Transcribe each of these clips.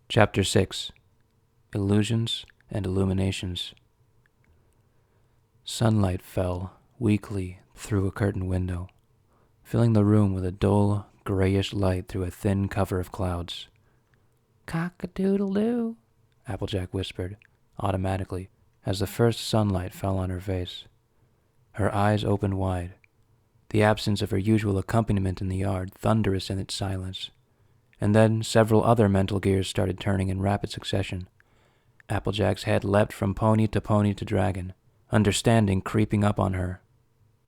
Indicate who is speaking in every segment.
Speaker 1: Chapter 6 Illusions and Illuminations. Sunlight fell weakly through a curtained window, filling the room with a dull, grayish light through a thin cover of clouds. "Cock-a-doodle-doo," Applejack whispered, automatically, as the first sunlight fell on her face. Her eyes opened wide, the absence of her usual accompaniment in the yard thunderous in its silence. And then several other mental gears started turning in rapid succession. Applejack's head leapt from pony to dragon, understanding creeping up on her.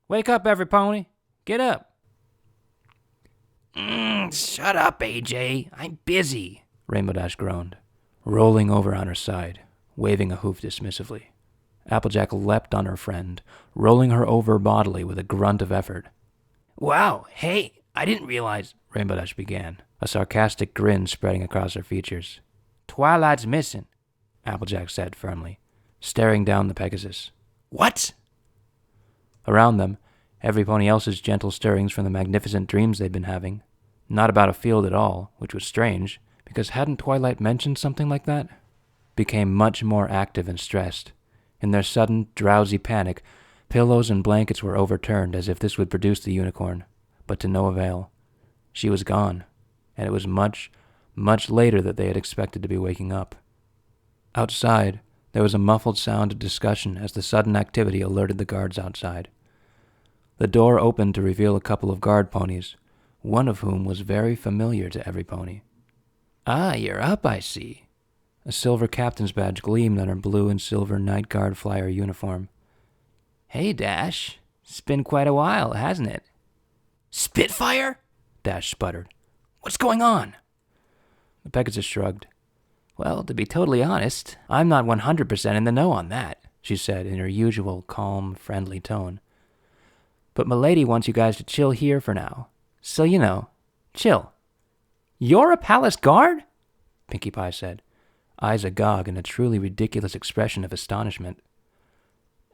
Speaker 1: "Wake up, every pony! Get up!"
Speaker 2: Shut up, AJ. I'm busy,
Speaker 1: Rainbow Dash groaned, rolling over on her side, waving a hoof dismissively. Applejack leapt on her friend, rolling her over bodily with a grunt of effort.
Speaker 2: "Wow, hey, I didn't realize,"
Speaker 1: Rainbow Dash began, a sarcastic grin spreading across her features. "Twilight's missing," Applejack said firmly, staring down the Pegasus.
Speaker 2: "What?"
Speaker 1: Around them, every pony else's gentle stirrings from the magnificent dreams they'd been having. Not about a field at all, which was strange, because hadn't Twilight mentioned something like that? Became much more active and stressed. In their sudden, drowsy panic, pillows and blankets were overturned as if this would produce the unicorn, but to no avail. She was gone, and it was much, much later that they had expected to be waking up. Outside, there was a muffled sound of discussion as the sudden activity alerted the guards outside. The door opened to reveal a couple of guard ponies, one of whom was very familiar to every pony.
Speaker 2: "Ah, you're up, I see."
Speaker 1: A silver captain's badge gleamed on her blue and silver night guard flyer uniform.
Speaker 2: "Hey, Dash. It's been quite a while, hasn't it?" "Spitfire?" Dash sputtered. "What's going on?"
Speaker 1: The Pegasus shrugged.
Speaker 2: "Well, to be totally honest, I'm not 100% in the know on that,"
Speaker 1: she said in her usual calm, friendly tone. "But Milady wants you guys to chill here for now. So, chill."
Speaker 2: "You're a palace guard?"
Speaker 1: Pinkie Pie said, eyes agog in a truly ridiculous expression of astonishment.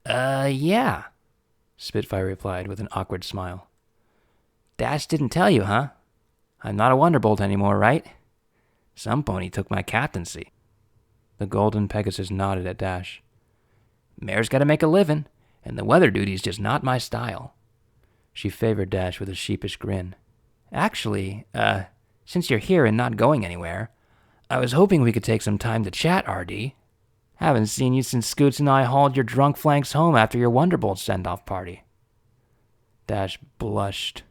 Speaker 2: Yeah,
Speaker 1: Spitfire replied with an awkward smile.
Speaker 2: "Dash didn't tell you, huh? I'm not a Wonderbolt anymore, right? Some pony took my captaincy."
Speaker 1: The golden Pegasus nodded at Dash.
Speaker 2: "Mayor's gotta make a living, and the weather duty's just not my style."
Speaker 1: She favored Dash with a sheepish grin.
Speaker 2: "Actually, since you're here and not going anywhere, I was hoping we could take some time to chat, RD. Haven't seen you since Scoots and I hauled your drunk flanks home after your Wonderbolt send-off party."
Speaker 1: Dash blushed,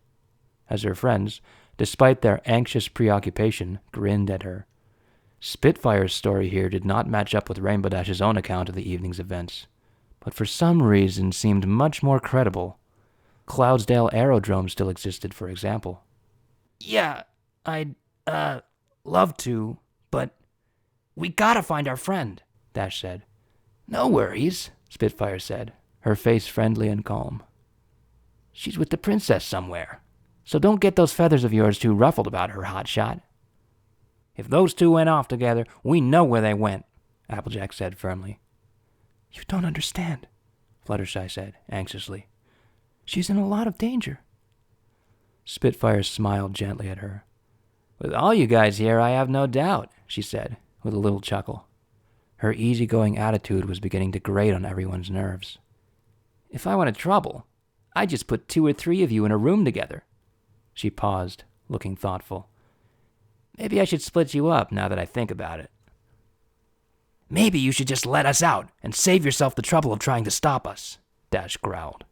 Speaker 1: as her friends, despite their anxious preoccupation, grinned at her. Spitfire's story here did not match up with Rainbow Dash's own account of the evening's events, but for some reason seemed much more credible. Cloudsdale Aerodrome still existed, for example.
Speaker 2: "Yeah, I'd, love to, but we gotta find our friend," Dash said. "No worries," Spitfire said, her face friendly and calm. "She's with the princess somewhere, so don't get those feathers of yours too ruffled about her, hotshot." "If those two went off together, we know where they went," Applejack said firmly.
Speaker 1: "You don't understand," Fluttershy said anxiously. "She's in a lot of danger." Spitfire smiled gently at her.
Speaker 2: "With all you guys here, I have no doubt," she said, with a little chuckle.
Speaker 1: Her easygoing attitude was beginning to grate on everyone's nerves.
Speaker 2: "If I wanted trouble, I'd just put 2 or 3 of you in a room together."
Speaker 1: She paused, looking thoughtful.
Speaker 2: "Maybe I should split you up now that I think about it." "Maybe you should just let us out and save yourself the trouble of trying to stop us," Dash growled.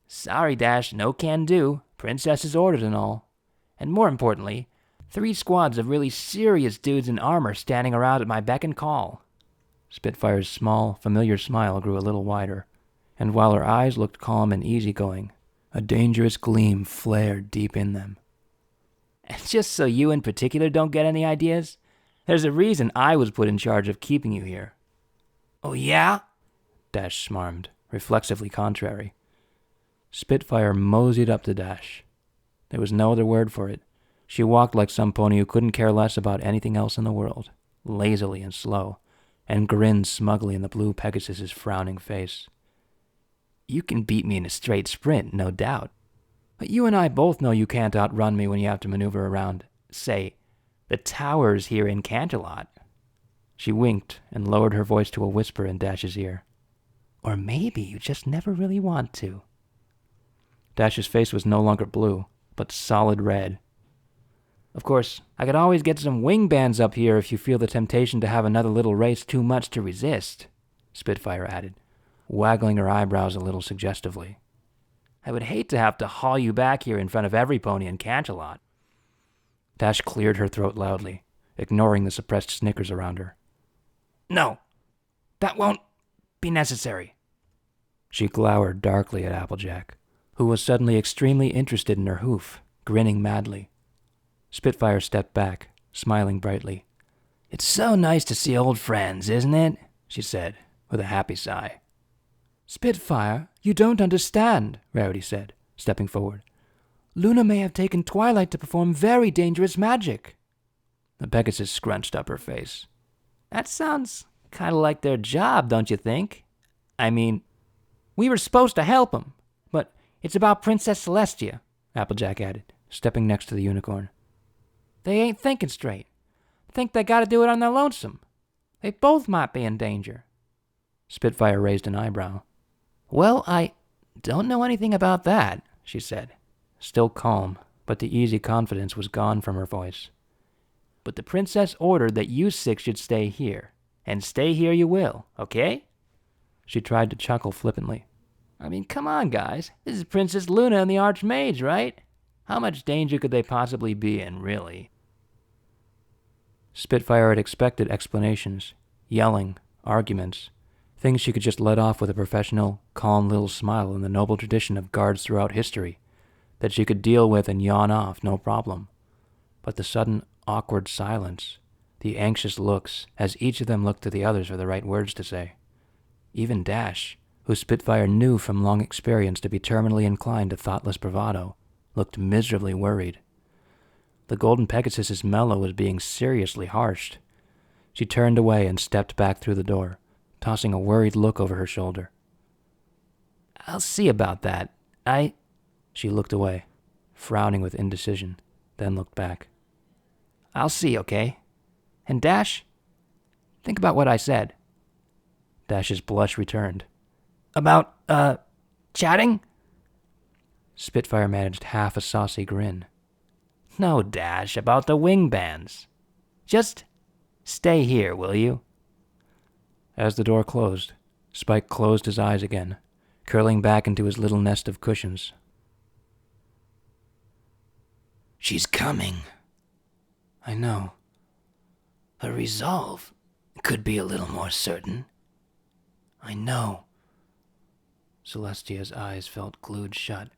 Speaker 2: "Sorry, Dash, no can do. Princess's orders and all. And more importantly, 3 squads of really serious dudes in armor standing around at my beck and call."
Speaker 1: Spitfire's small, familiar smile grew a little wider, and while her eyes looked calm and easygoing, a dangerous gleam flared deep in them.
Speaker 2: "And just so you in particular don't get any ideas, there's a reason I was put in charge of keeping you here." "Oh, yeah?"
Speaker 1: Dash smarmed, reflexively contrary. Spitfire moseyed up to Dash. There was no other word for it. She walked like some pony who couldn't care less about anything else in the world, lazily and slow, and grinned smugly in the blue Pegasus's frowning face.
Speaker 2: "You can beat me in a straight sprint, no doubt. But you and I both know you can't outrun me when you have to maneuver around, say, The towers here in Canterlot. She winked and lowered her voice to a whisper in Dash's ear. Or maybe you just never really want to. Dash's face was no longer blue, but solid red. Of course, I could always get some wing bands up here if you feel the temptation to have another little race too much to resist, Spitfire added, waggling her eyebrows a little suggestively. I would hate to have to haul you back here in front of every pony in Canterlot. Dash cleared her throat loudly, ignoring the suppressed snickers around her. No, that won't be necessary. She glowered darkly at Applejack, who was suddenly extremely interested in her hoof, grinning madly. Spitfire stepped back, smiling brightly. It's so nice to see old friends, isn't it? She said, with a happy sigh. Spitfire, you don't understand, Rarity said, stepping forward. Luna may have taken Twilight to perform very dangerous magic. The Pegasus scrunched up her face. That sounds kind of like their job, don't you think? I mean, we were supposed to help them, but it's about Princess Celestia, Applejack added, stepping next to the unicorn. They ain't thinking straight. Think they gotta do it on their lonesome. They both might be in danger. Spitfire raised an eyebrow. Well, I don't know anything about that, she said, still calm, but the easy confidence was gone from her voice. But the princess ordered that you six should stay here, and stay here you will, okay? She tried to chuckle flippantly. I mean, come on, guys. This is Princess Luna and the Archmage, right? How much danger could they possibly be in, really? Spitfire had expected explanations, yelling, arguments, things she could just let off with a professional, calm little smile in the noble tradition of guards throughout history, that she could deal with and yawn off, no problem. But the sudden, awkward silence, the anxious looks, as each of them looked to the others for the right words to say. Even Dash, who Spitfire knew from long experience to be terminally inclined to thoughtless bravado, looked miserably worried. The Golden Pegasus's mellow was being seriously harshed. She turned away and stepped back through the door, tossing a worried look over her shoulder. I'll see about that. She looked away, frowning with indecision, then looked back. I'll see, okay? And Dash, think about what I said. Dash's blush returned. About, chatting? Spitfire managed half a saucy grin. No, Dash, about the wing bands. Just stay here, will you? As the door closed, Spike closed his eyes again, curling back into his little nest of cushions. She's coming. I know. Her resolve could be a little more certain. I know. Celestia's eyes felt glued shut.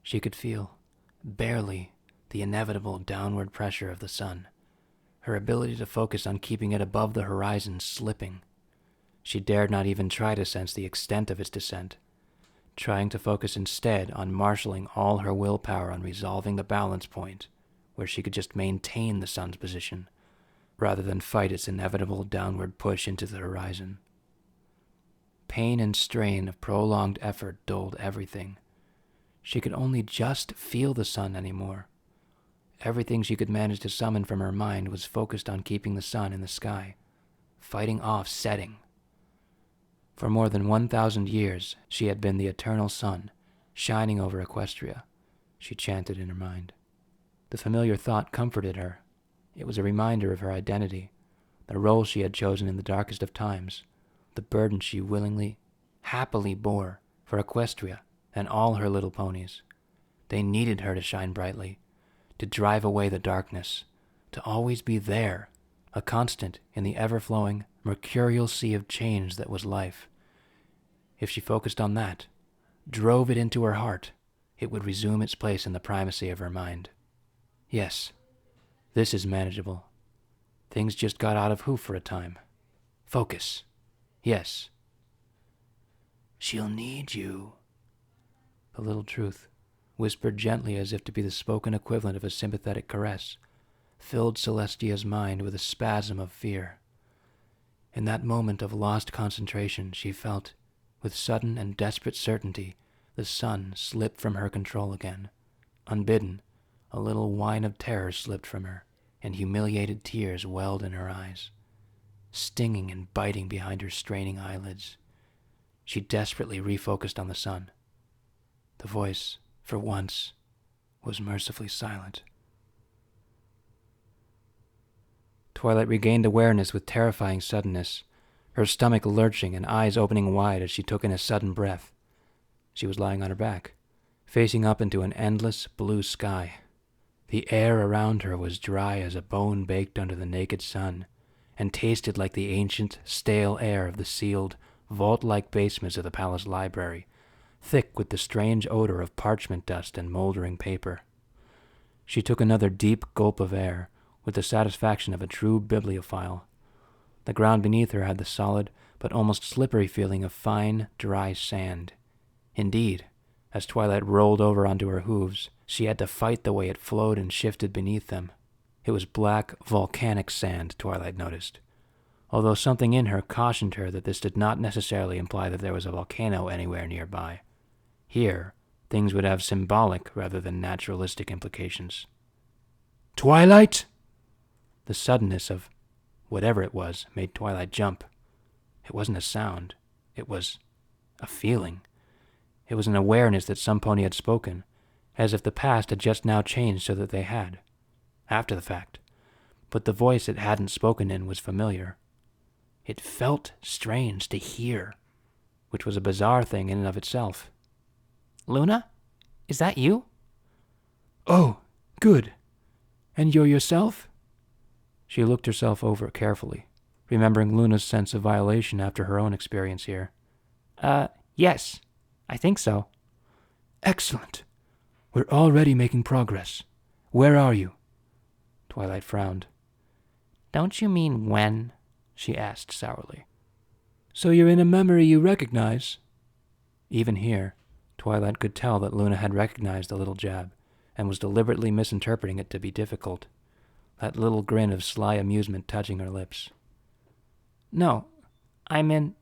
Speaker 2: She could feel, barely, the inevitable downward pressure of the sun, her ability to focus on keeping it above the horizon slipping. She dared not even try to sense the extent of its descent, trying to focus instead on marshaling all her willpower on resolving the balance point, where she could just maintain the sun's position, rather than fight its inevitable downward push into the horizon. Pain and strain of prolonged effort dulled everything. She could only just feel the sun anymore. Everything she could manage to summon from her mind was focused on keeping the sun in the sky, fighting off setting. For more than 1,000 years, she had been the eternal sun, shining over Equestria, she chanted in her mind. The familiar thought comforted her. It was a reminder of her identity, the role she had chosen in the darkest of times, the burden she willingly, happily bore for Equestria and all her little ponies. They needed her to shine brightly, to drive away the darkness, to always be there, a constant in the ever-flowing, mercurial sea of change that was life. If she focused on that, drove it into her heart, it would resume its place in the primacy of her mind. Yes, this is manageable. Things just got out of hoof for a time. Focus. Yes. She'll need you. The little truth, whispered gently as if to be the spoken equivalent of a sympathetic caress, filled Celestia's mind with a spasm of fear. In that moment of lost concentration, she felt, with sudden and desperate certainty, the sun slip from her control again. Unbidden, a little whine of terror slipped from her,
Speaker 1: and humiliated tears welled in her eyes, stinging and biting behind her straining eyelids. She desperately refocused on the sun. The voice, for once, was mercifully silent. Twilight regained awareness with terrifying suddenness, her stomach lurching and eyes opening wide as she took in a sudden breath. She was lying on her back, facing up into an endless blue sky. The air around her was dry as a bone baked under the naked sun, and tasted like the ancient, stale air of the sealed, vault-like basements of the palace library, thick with the strange odor of parchment dust and moldering paper. She took another deep gulp of air, with the satisfaction of a true bibliophile. The ground beneath her had the solid, but almost slippery feeling of fine, dry sand. Indeed, as Twilight rolled over onto her hooves, she had to fight the way it flowed and shifted beneath them. It was black, volcanic sand, Twilight noticed, although something in her cautioned her that this did not necessarily imply that there was a volcano anywhere nearby. Here, things would have symbolic rather than naturalistic implications. "Twilight!" The suddenness of whatever it was made Twilight jump. It wasn't a sound. It was a feeling. It was an awareness that some pony had spoken, as if the past had just now changed so that they had, after the fact. But the voice it hadn't spoken in was familiar. It felt strange to hear, which was a bizarre thing in and of itself.
Speaker 2: "Luna? Is that you?"
Speaker 1: "Oh, good. And you're yourself?" She looked herself over carefully, remembering Luna's sense of violation after her own experience here.
Speaker 2: Yes. I think so."
Speaker 1: "Excellent. We're already making progress. Where are you?" Twilight frowned.
Speaker 2: "Don't you mean when?" she asked sourly.
Speaker 1: "So you're in a memory you recognize?" Even here, Twilight could tell that Luna had recognized the little jab, and was deliberately misinterpreting it to be difficult, that little grin of sly amusement touching her lips.
Speaker 2: "No, I'm in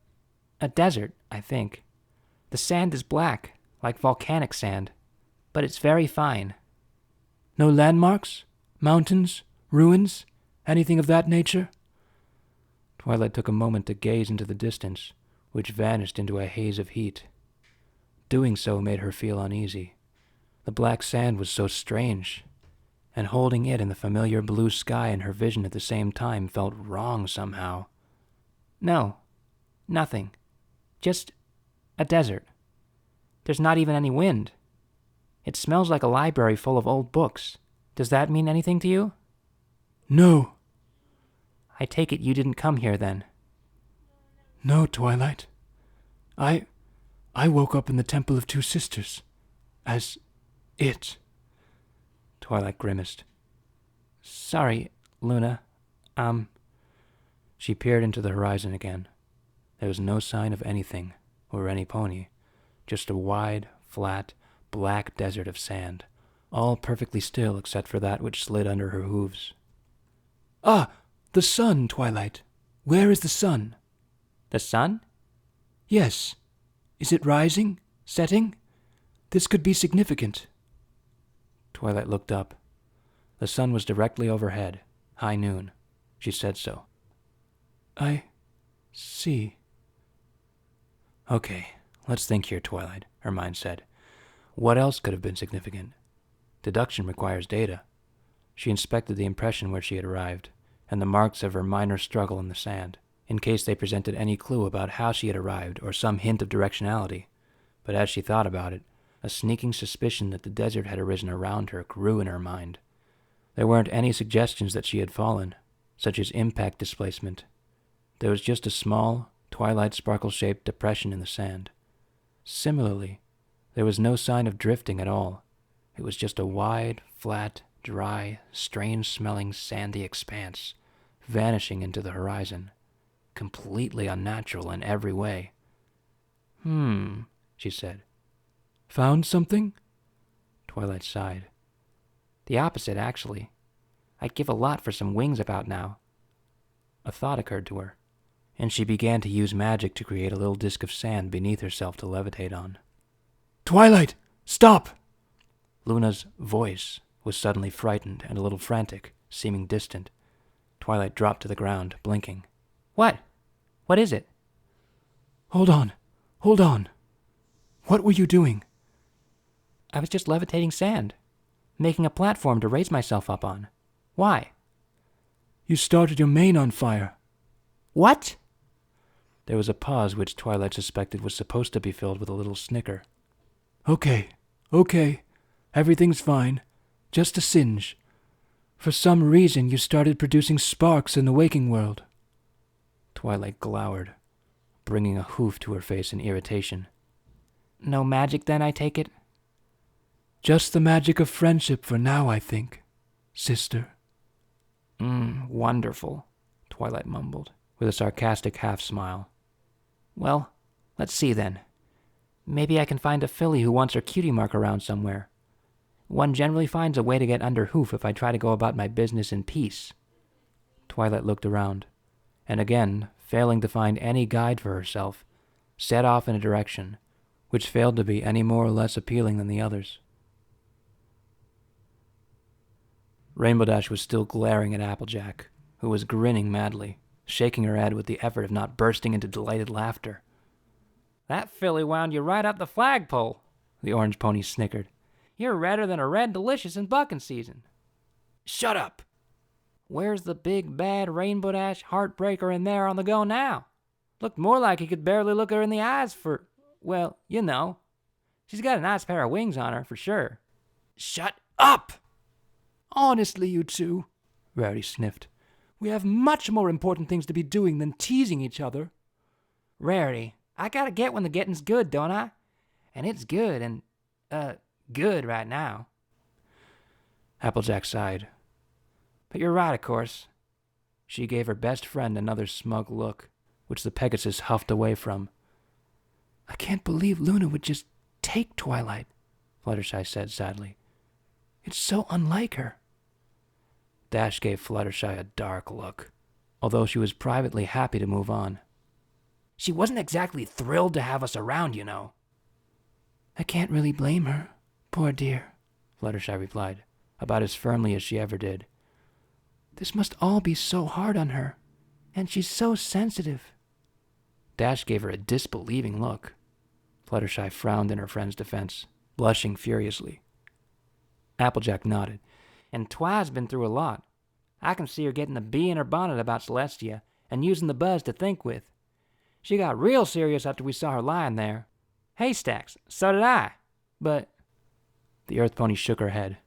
Speaker 2: a desert, I think. The sand is black, like volcanic sand, but it's very fine."
Speaker 1: "No landmarks? Mountains? Ruins? Anything of that nature?" Twilight took a moment to gaze into the distance, which vanished into a haze of heat. Doing so made her feel uneasy. The black sand was so strange, and holding it and the familiar blue sky in her vision at the same time felt wrong somehow.
Speaker 2: "No, nothing. Just a desert. There's not even any wind. It smells like a library full of old books. Does that mean anything to you?"
Speaker 1: "No."
Speaker 2: "I take it you didn't come here then."
Speaker 1: "No, Twilight. I woke up in the Temple of Two Sisters. As it." Twilight grimaced.
Speaker 2: "Sorry, Luna.
Speaker 1: She peered into the horizon again. There was no sign of anything, or any pony, just a wide, flat, black desert of sand, all perfectly still except for that which slid under her hooves. "Ah, the sun, Twilight. Where is the sun?"
Speaker 2: "The sun?"
Speaker 1: "Yes. Is it rising? Setting? This could be significant." Twilight looked up. The sun was directly overhead, high noon. She said so. "I see." "Okay, let's think here, Twilight," her mind said. "What else could have been significant? Deduction requires data." She inspected the impression where she had arrived, and the marks of her minor struggle in the sand, in case they presented any clue about how she had arrived or some hint of directionality. But as she thought about it, a sneaking suspicion that the desert had arisen around her grew in her mind. There weren't any suggestions that she had fallen, such as impact displacement. There was just a small, Twilight Sparkle-shaped depression in the sand. Similarly, there was no sign of drifting at all. It was just a wide, flat, dry, strange-smelling sandy expanse, vanishing into the horizon, completely unnatural in every way. She said. "Found something?" Twilight sighed.
Speaker 2: "The opposite, actually. I'd give a lot for some wings about now."
Speaker 1: A thought occurred to her, and she began to use magic to create a little disk of sand beneath herself to levitate on. "Twilight, stop!" Luna's voice was suddenly frightened and a little frantic, seeming distant. Twilight dropped to the ground, blinking.
Speaker 2: What? What is it?
Speaker 3: Hold on. What were you doing?
Speaker 2: I was just levitating sand, making a platform to raise myself up on. Why?
Speaker 3: You started your mane on fire.
Speaker 2: What?
Speaker 1: There was a pause which Twilight suspected was supposed to be filled with a little snicker.
Speaker 3: Okay. Everything's fine. Just a singe. For some reason, you started producing sparks in the waking world.
Speaker 1: Twilight glowered, bringing a hoof to her face in irritation.
Speaker 2: No magic then, I take it?
Speaker 3: Just the magic of friendship for now, I think, sister.
Speaker 1: Wonderful, Twilight mumbled, with a sarcastic half-smile.
Speaker 2: Well, let's see then. Maybe I can find a filly who wants her cutie mark around somewhere. One generally finds a way to get under hoof if I try to go about my business in peace.
Speaker 1: Twilight looked around, and again, failing to find any guide for herself, set off in a direction which failed to be any more or less appealing than the others. Rainbow Dash was still glaring at Applejack, who was grinning madly, shaking her head with the effort of not bursting into delighted laughter.
Speaker 2: That filly wound you right up the flagpole,
Speaker 1: the orange pony snickered.
Speaker 2: You're redder than a red delicious in bucking season.
Speaker 1: Shut up!
Speaker 2: Where's the big, bad Rainbow Dash heartbreaker in there on the go now? Looked more like he could barely look her in the eyes for, well, you know. She's got a nice pair of wings on her, for sure.
Speaker 1: Shut up!
Speaker 3: Honestly, you two,
Speaker 1: Rarity sniffed.
Speaker 3: We have much more important things to be doing than teasing each other.
Speaker 2: Rarity, I gotta get when the getting's good, don't I? And it's good, and, good right now.
Speaker 1: Applejack sighed.
Speaker 2: But you're right, of course.
Speaker 1: She gave her best friend another smug look, which the Pegasus huffed away from.
Speaker 3: I can't believe Luna would just take Twilight,
Speaker 1: Fluttershy said sadly.
Speaker 3: It's so unlike her.
Speaker 1: Dash gave Fluttershy a dark look, although she was privately happy to move on.
Speaker 2: She wasn't exactly thrilled to have us around, you know.
Speaker 3: I can't really blame her. Poor dear,
Speaker 1: Fluttershy replied, about as firmly as she ever did.
Speaker 3: This must all be so hard on her, and she's so sensitive.
Speaker 1: Dash gave her a disbelieving look. Fluttershy frowned in her friend's defense, blushing furiously. Applejack nodded.
Speaker 2: And Twi's been through a lot. I can see her getting a bee in her bonnet about Celestia and using the buzz to think with. She got real serious after we saw her lying there. Haystacks, so did I. But
Speaker 1: the Earth Pony shook her head.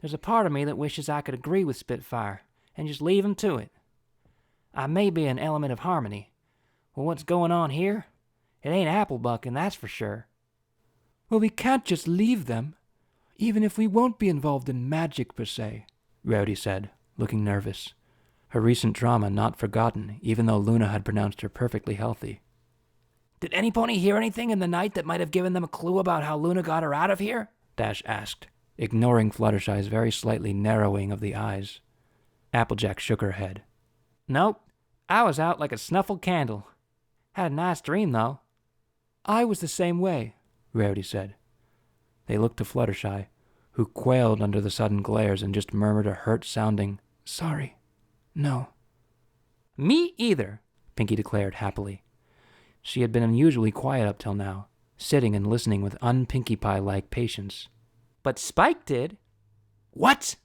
Speaker 2: There's a part of me that wishes I could agree with Spitfire and just leave him to it. I may be an element of harmony, but what's going on here? It ain't apple bucking, that's for sure.
Speaker 3: Well, we can't just leave them, even if we won't be involved in magic per se,
Speaker 1: Rowdy said, looking nervous. Her recent trauma not forgotten, even though Luna had pronounced her perfectly healthy.
Speaker 2: Did any pony hear anything in the night that might have given them a clue about how Luna got her out of here?
Speaker 1: Dash asked, ignoring Fluttershy's very slightly narrowing of the eyes. Applejack shook her head.
Speaker 2: Nope. I was out like a snuffled candle. Had a nice dream, though.
Speaker 3: I was the same way,
Speaker 1: Rarity said. They looked to Fluttershy, who quailed under the sudden glares and just murmured a hurt-sounding, "Sorry. No."
Speaker 2: Me either,
Speaker 1: Pinkie declared happily. She had been unusually quiet up till now, sitting and listening with un-Pinkie Pie-like patience.
Speaker 2: But Spike did.
Speaker 1: What?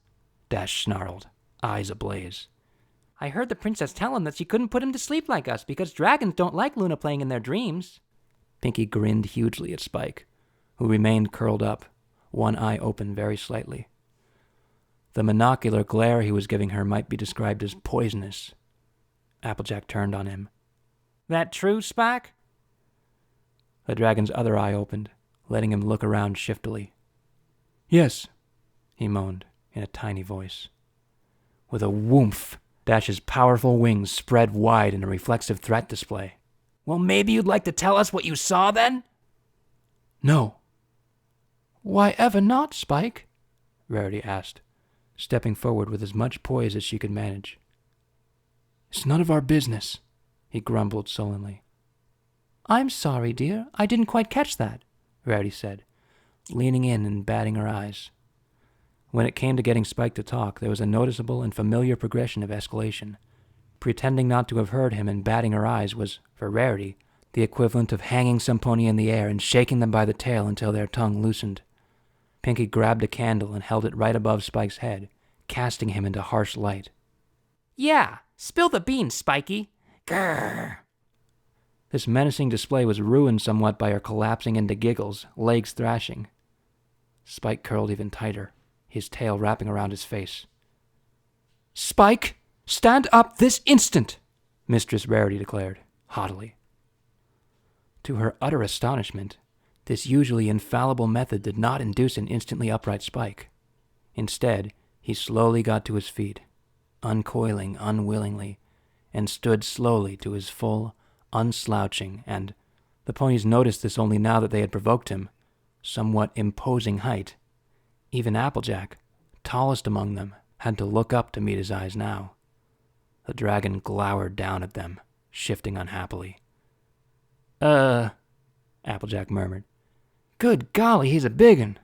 Speaker 1: Dash snarled, eyes ablaze.
Speaker 2: I heard the princess tell him that she couldn't put him to sleep like us because dragons don't like Luna playing in their dreams.
Speaker 1: Pinkie grinned hugely at Spike, who remained curled up, one eye open very slightly. The monocular glare he was giving her might be described as poisonous. Applejack turned on him.
Speaker 2: That true, Spike?
Speaker 1: The dragon's other eye opened, letting him look around shiftily.
Speaker 3: Yes,
Speaker 1: he moaned in a tiny voice. With a whoomph, Dash's powerful wings spread wide in a reflexive threat display.
Speaker 2: Well, maybe you'd like to tell us what you saw then?
Speaker 3: No. Why ever not, Spike?
Speaker 1: Rarity asked, stepping forward with as much poise as she could manage.
Speaker 3: It's none of our business,
Speaker 1: he grumbled sullenly.
Speaker 2: I'm sorry, dear. I didn't quite catch that,
Speaker 1: Rarity said, leaning in and batting her eyes. When it came to getting Spike to talk, there was a noticeable and familiar progression of escalation. Pretending not to have heard him and batting her eyes was, for Rarity, the equivalent of hanging some pony in the air and shaking them by the tail until their tongue loosened. Pinky grabbed a candle and held it right above Spike's head, casting him into harsh light.
Speaker 2: Yeah, spill the beans, Spiky. Grrr.
Speaker 1: This menacing display was ruined somewhat by her collapsing into giggles, legs thrashing. Spike curled even tighter, his tail wrapping around his face.
Speaker 3: Spike, stand up this instant,
Speaker 1: Mistress Rarity declared, haughtily. To her utter astonishment, this usually infallible method did not induce an instantly upright Spike. Instead, he slowly got to his feet, uncoiling unwillingly, and stood slowly to his full, unslouching, and, the ponies noticed this only now that they had provoked him, somewhat imposing height. Even Applejack, tallest among them, had to look up to meet his eyes now. The dragon glowered down at them, shifting unhappily.
Speaker 3: Applejack murmured. Good golly, he's a big un.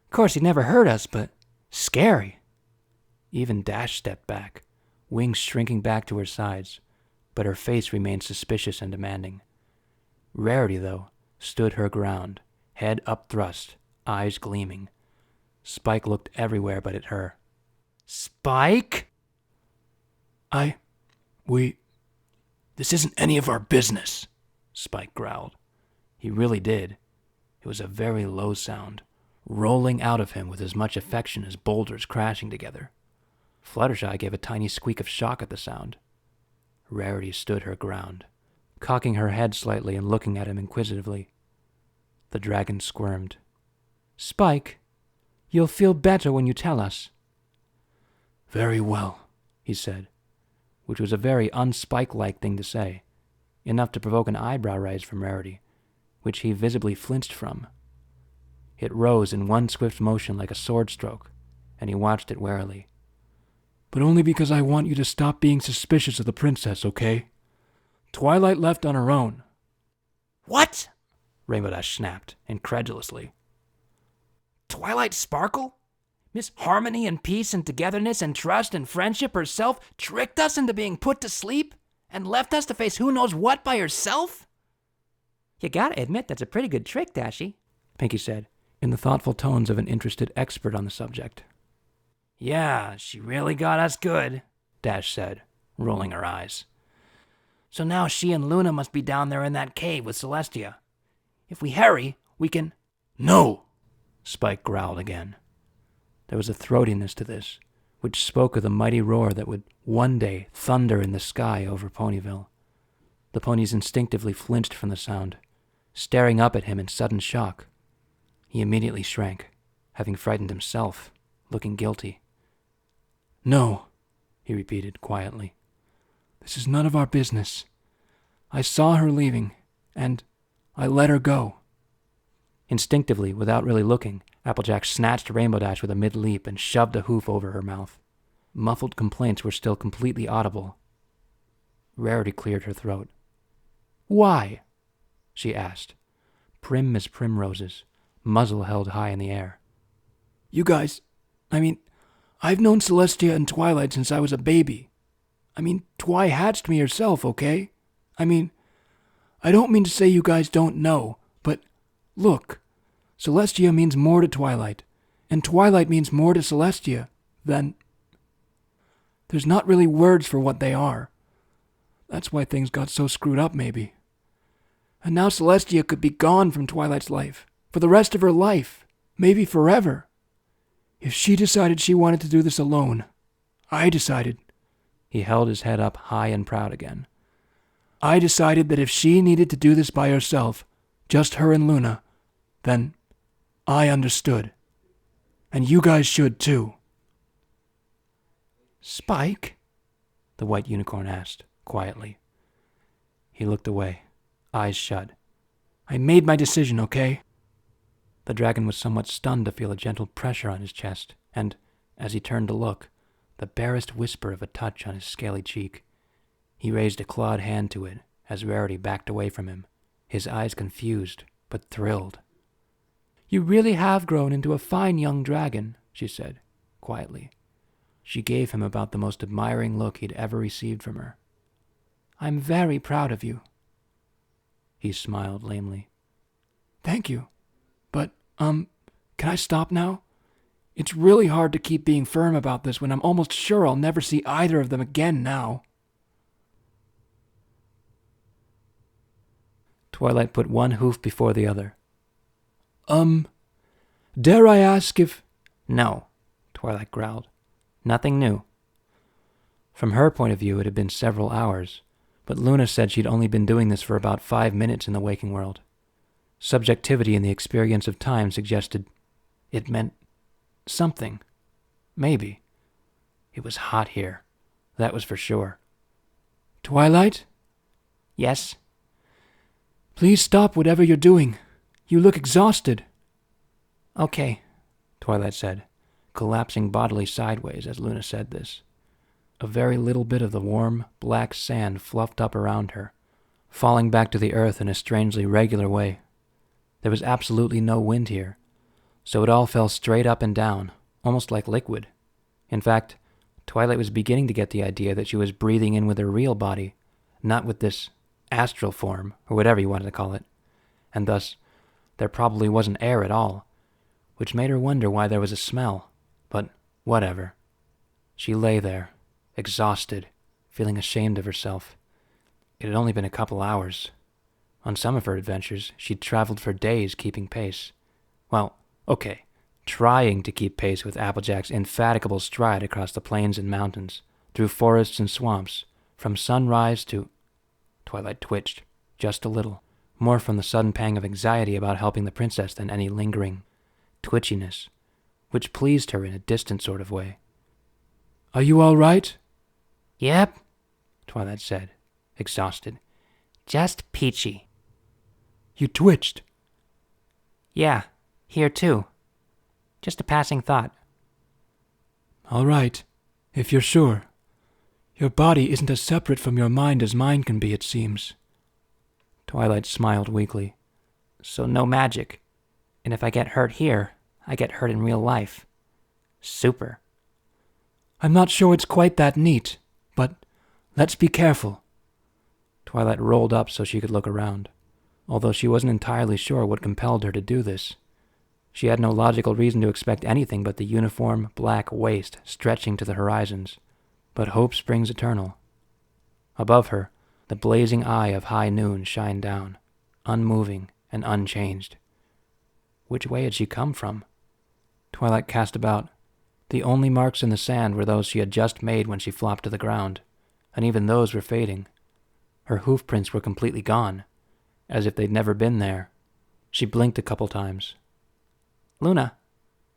Speaker 3: Course he never hurt us, but scary.
Speaker 1: Even Dash stepped back, wings shrinking back to her sides, but her face remained suspicious and demanding. Rarity, though, stood her ground, head upthrust, eyes gleaming. Spike looked everywhere but at her.
Speaker 3: Spike?
Speaker 1: This isn't any of our business, Spike growled. He really did. It was a very low sound, rolling out of him with as much affection as boulders crashing together. Fluttershy gave a tiny squeak of shock at the sound. Rarity stood her ground, cocking her head slightly and looking at him inquisitively. The dragon squirmed.
Speaker 3: Spike, you'll feel better when you tell us.
Speaker 1: Very well, he said, which was a very un-Spike-like thing to say, enough to provoke an eyebrow raise from Rarity, which he visibly flinched from. It rose in one swift motion like a sword stroke, and he watched it warily.
Speaker 3: But only because I want you to stop being suspicious of the princess, okay? Twilight left on her own.
Speaker 2: What?
Speaker 1: Rainbow Dash snapped, incredulously.
Speaker 2: Twilight Sparkle? Miss Harmony and Peace and Togetherness and Trust and Friendship herself tricked us into being put to sleep and left us to face who knows what by herself? You gotta admit that's a pretty good trick, Dashy,
Speaker 1: Pinky said, in the thoughtful tones of an interested expert on the subject.
Speaker 2: Yeah, she really got us good,
Speaker 1: Dash said, rolling her eyes.
Speaker 2: So now she and Luna must be down there in that cave with Celestia. If we hurry, we can...
Speaker 1: No! Spike growled again. There was a throatiness to this, which spoke of the mighty roar that would one day thunder in the sky over Ponyville. The ponies instinctively flinched from the sound, staring up at him in sudden shock. He immediately shrank, having frightened himself, looking guilty.
Speaker 3: No, he repeated quietly. This is none of our business. I saw her leaving, and I let her go.
Speaker 1: Instinctively, without really looking, Applejack snatched Rainbow Dash with a mid-leap and shoved a hoof over her mouth. Muffled complaints were still completely audible. Rarity cleared her throat.
Speaker 3: Why?
Speaker 1: She asked, prim as primroses, muzzle held high in the air.
Speaker 3: You guys, I've known Celestia and Twilight since I was a baby. Twi hatched me herself, okay? I don't mean to say you guys don't know, but look, Celestia means more to Twilight, and Twilight means more to Celestia than... There's not really words for what they are. That's why things got so screwed up, maybe. And now Celestia could be gone from Twilight's life, for the rest of her life, maybe forever. If she decided she wanted to do this alone, I decided...
Speaker 1: He held his head up high and proud again.
Speaker 3: I decided that if she needed to do this by herself, just her and Luna, then I understood. And you guys should too.
Speaker 1: Spike? The white unicorn asked, quietly. He looked away, eyes shut.
Speaker 3: I made my decision, okay?
Speaker 1: The dragon was somewhat stunned to feel a gentle pressure on his chest, and, as he turned to look, the barest whisper of a touch on his scaly cheek. He raised a clawed hand to it as Rarity backed away from him, his eyes confused but thrilled.
Speaker 3: You really have grown into a fine young dragon, she said,
Speaker 1: quietly. She gave him about the most admiring look he'd ever received from her.
Speaker 3: I'm very proud of you.
Speaker 1: He smiled lamely.
Speaker 3: Thank you. But, can I stop now? It's really hard to keep being firm about this when I'm almost sure I'll never see either of them again now.
Speaker 1: Twilight put one hoof before the other.
Speaker 3: Dare I ask if...
Speaker 1: No, Twilight growled. Nothing new. From her point of view, it had been several hours, but Luna said she'd only been doing this for about 5 minutes in the waking world. Subjectivity in the experience of time suggested it meant something. Maybe. It was hot here. That was for sure.
Speaker 3: Twilight?
Speaker 2: Yes?
Speaker 3: Please stop whatever you're doing. You look exhausted.
Speaker 1: Okay, Twilight said, collapsing bodily sideways as Luna said this. A very little bit of the warm, black sand fluffed up around her, falling back to the earth in a strangely regular way. There was absolutely no wind here, so it all fell straight up and down, almost like liquid. In fact, Twilight was beginning to get the idea that she was breathing in with her real body, not with this astral form, or whatever you wanted to call it, and thus there probably wasn't air at all, which made her wonder why there was a smell, but whatever. She lay there, exhausted, feeling ashamed of herself. It had only been a couple hours. On some of her adventures, she'd traveled for days keeping pace. Well, okay, trying to keep pace with Applejack's indefatigable stride across the plains and mountains, through forests and swamps, from sunrise to... Twilight twitched, just a little, more from the sudden pang of anxiety about helping the princess than any lingering twitchiness, which pleased her in a distant sort of way.
Speaker 3: Are you all right?
Speaker 2: Yep,
Speaker 1: Twilight said, exhausted.
Speaker 2: just peachy.
Speaker 3: You twitched.
Speaker 2: Yeah, here too. Just a passing thought.
Speaker 3: All right, if you're sure. Your body isn't as separate from your mind as mine can be, it seems.
Speaker 1: Twilight smiled weakly.
Speaker 2: So no magic. And if I get hurt here, I get hurt in real life. Super.
Speaker 3: I'm not sure it's quite that neat, but let's be careful.
Speaker 1: Twilight rolled up so she could look around, although she wasn't entirely sure what compelled her to do this. She had no logical reason to expect anything but the uniform black waste stretching to the horizons, but hope springs eternal. Above her, the blazing eye of high noon shined down, unmoving and unchanged. Which way had she come from? Twilight cast about. The only marks in the sand were those she had just made when she flopped to the ground, and even those were fading. Her hoof prints were completely gone, as if they'd never been there. She blinked a couple times.
Speaker 2: Luna,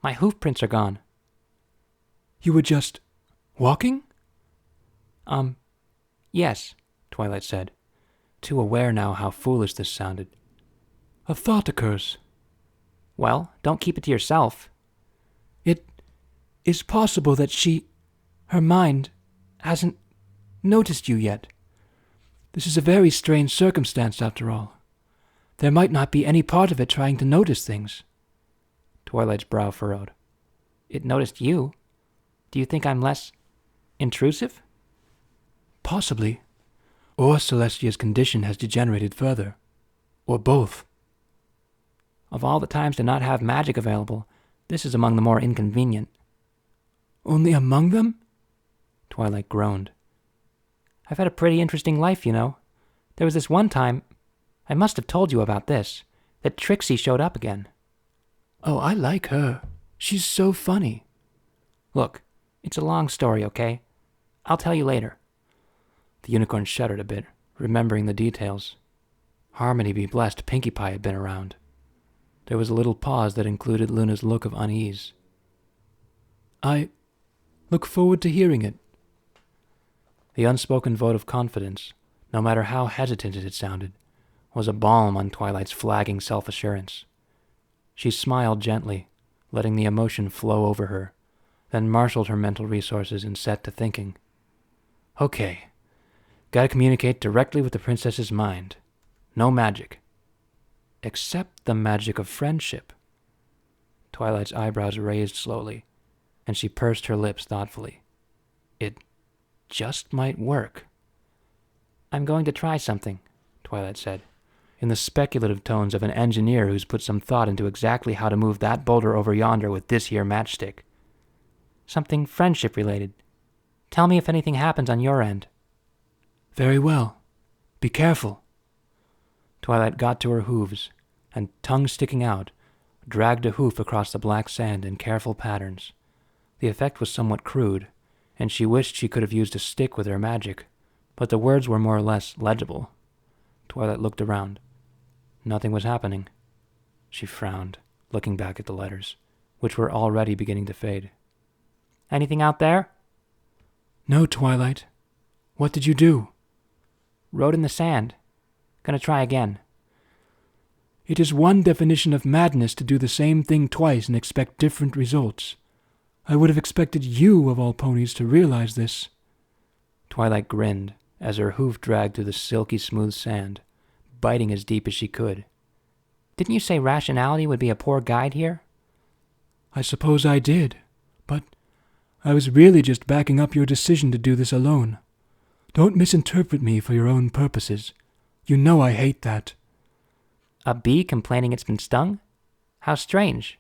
Speaker 2: my hoof prints are gone.
Speaker 3: You were just walking?
Speaker 1: Yes, Twilight said, too aware now how foolish this sounded.
Speaker 3: A thought occurs.
Speaker 2: Well, don't keep it to yourself.
Speaker 3: It is possible that her mind, hasn't noticed you yet. This is a very strange circumstance, after all. There might not be any part of it trying to notice things.
Speaker 1: Twilight's brow furrowed.
Speaker 2: It noticed you. Do you think I'm less intrusive?
Speaker 3: Possibly. Or Celestia's condition has degenerated further. Or both.
Speaker 2: Of all the times to not have magic available, this is among the more inconvenient.
Speaker 3: Only among them?
Speaker 1: Twilight groaned.
Speaker 2: I've had a pretty interesting life, you know. There was this one time, I must have told you about this, that Trixie showed up again.
Speaker 3: Oh, I like her. She's so funny.
Speaker 2: Look, it's a long story, okay? I'll tell you later.
Speaker 1: The unicorn shuddered a bit, remembering the details. Harmony be blessed, Pinkie Pie had been around. There was a little pause that included Luna's look of unease.
Speaker 3: I look forward to hearing it.
Speaker 1: The unspoken vote of confidence, no matter how hesitant it had sounded, was a balm on Twilight's flagging self-assurance. She smiled gently, letting the emotion flow over her, then marshaled her mental resources and set to thinking. Okay, gotta communicate directly with the princess's mind. No magic. Except the magic of friendship. Twilight's eyebrows raised slowly. and she pursed her lips thoughtfully. It just might work.
Speaker 2: I'm going to try something, Twilight said,
Speaker 1: in the speculative tones of an engineer who's put some thought into exactly how to move that boulder over yonder with this here matchstick.
Speaker 2: Something friendship-related. Tell me if anything happens on your end.
Speaker 3: Very well. Be careful.
Speaker 1: Twilight got to her hooves, and, tongue sticking out, dragged a hoof across the black sand in careful patterns. The effect was somewhat crude, and she wished she could have used a stick with her magic, but the words were more or less legible. Twilight looked around. Nothing was happening. She frowned, looking back at the letters, which were already beginning to fade.
Speaker 2: Anything out there?
Speaker 3: No, Twilight. What did you do?
Speaker 2: Wrote in the sand. Gonna try again.
Speaker 3: It is one definition of madness to do the same thing twice and expect different results. I would have expected you, of all ponies, to realize this.
Speaker 1: Twilight grinned as her hoof dragged through the silky smooth sand, biting as deep as she could.
Speaker 2: Didn't you say rationality would be a poor guide here?
Speaker 3: I suppose I did, but I was really just backing up your decision to do this alone. Don't misinterpret me for your own purposes. You know I hate that.
Speaker 2: A bee complaining it's been stung? How strange.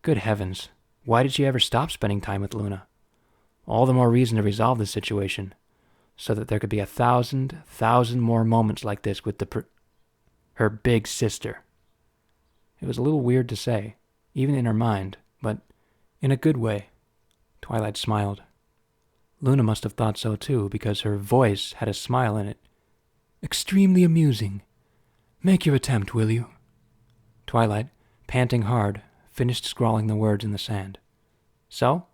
Speaker 1: Good heavens, why did she ever stop spending time with Luna? All the more reason to resolve the situation, so that there could be 1,000 more moments like this with her big sister. It was a little weird to say, even in her mind, but in a good way. Twilight smiled. Luna must have thought so too, because her voice had a smile in it.
Speaker 3: Extremely amusing. Make your attempt, will you?
Speaker 1: Twilight, panting hard, finished scrawling the words in the sand.
Speaker 2: So?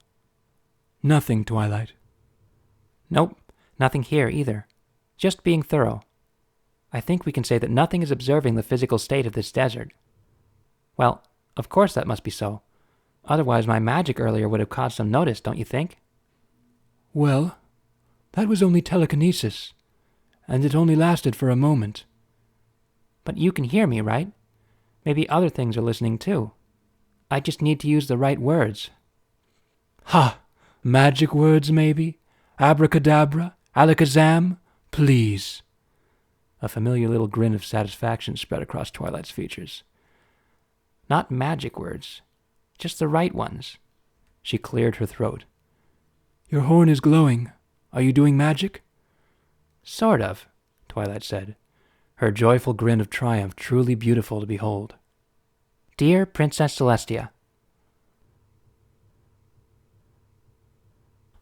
Speaker 3: Nothing, Twilight.
Speaker 2: Nope, nothing here either. Just being thorough. I think we can say that nothing is observing the physical state of this desert. Well, of course that must be so. Otherwise my magic earlier would have caused some notice, don't you think?
Speaker 3: Well, that was only telekinesis, and it only lasted for a moment.
Speaker 2: But you can hear me, right? Maybe other things are listening too. I just need to use the right words.
Speaker 3: Ha! Magic words, maybe? Abracadabra? Alakazam? Please.
Speaker 1: A familiar little grin of satisfaction spread across Twilight's features.
Speaker 2: Not magic words, just the right ones.
Speaker 1: She cleared her throat.
Speaker 3: Your horn is glowing. Are you doing magic?
Speaker 1: Sort of, Twilight said, her joyful grin of triumph truly beautiful to behold.
Speaker 2: Dear Princess Celestia.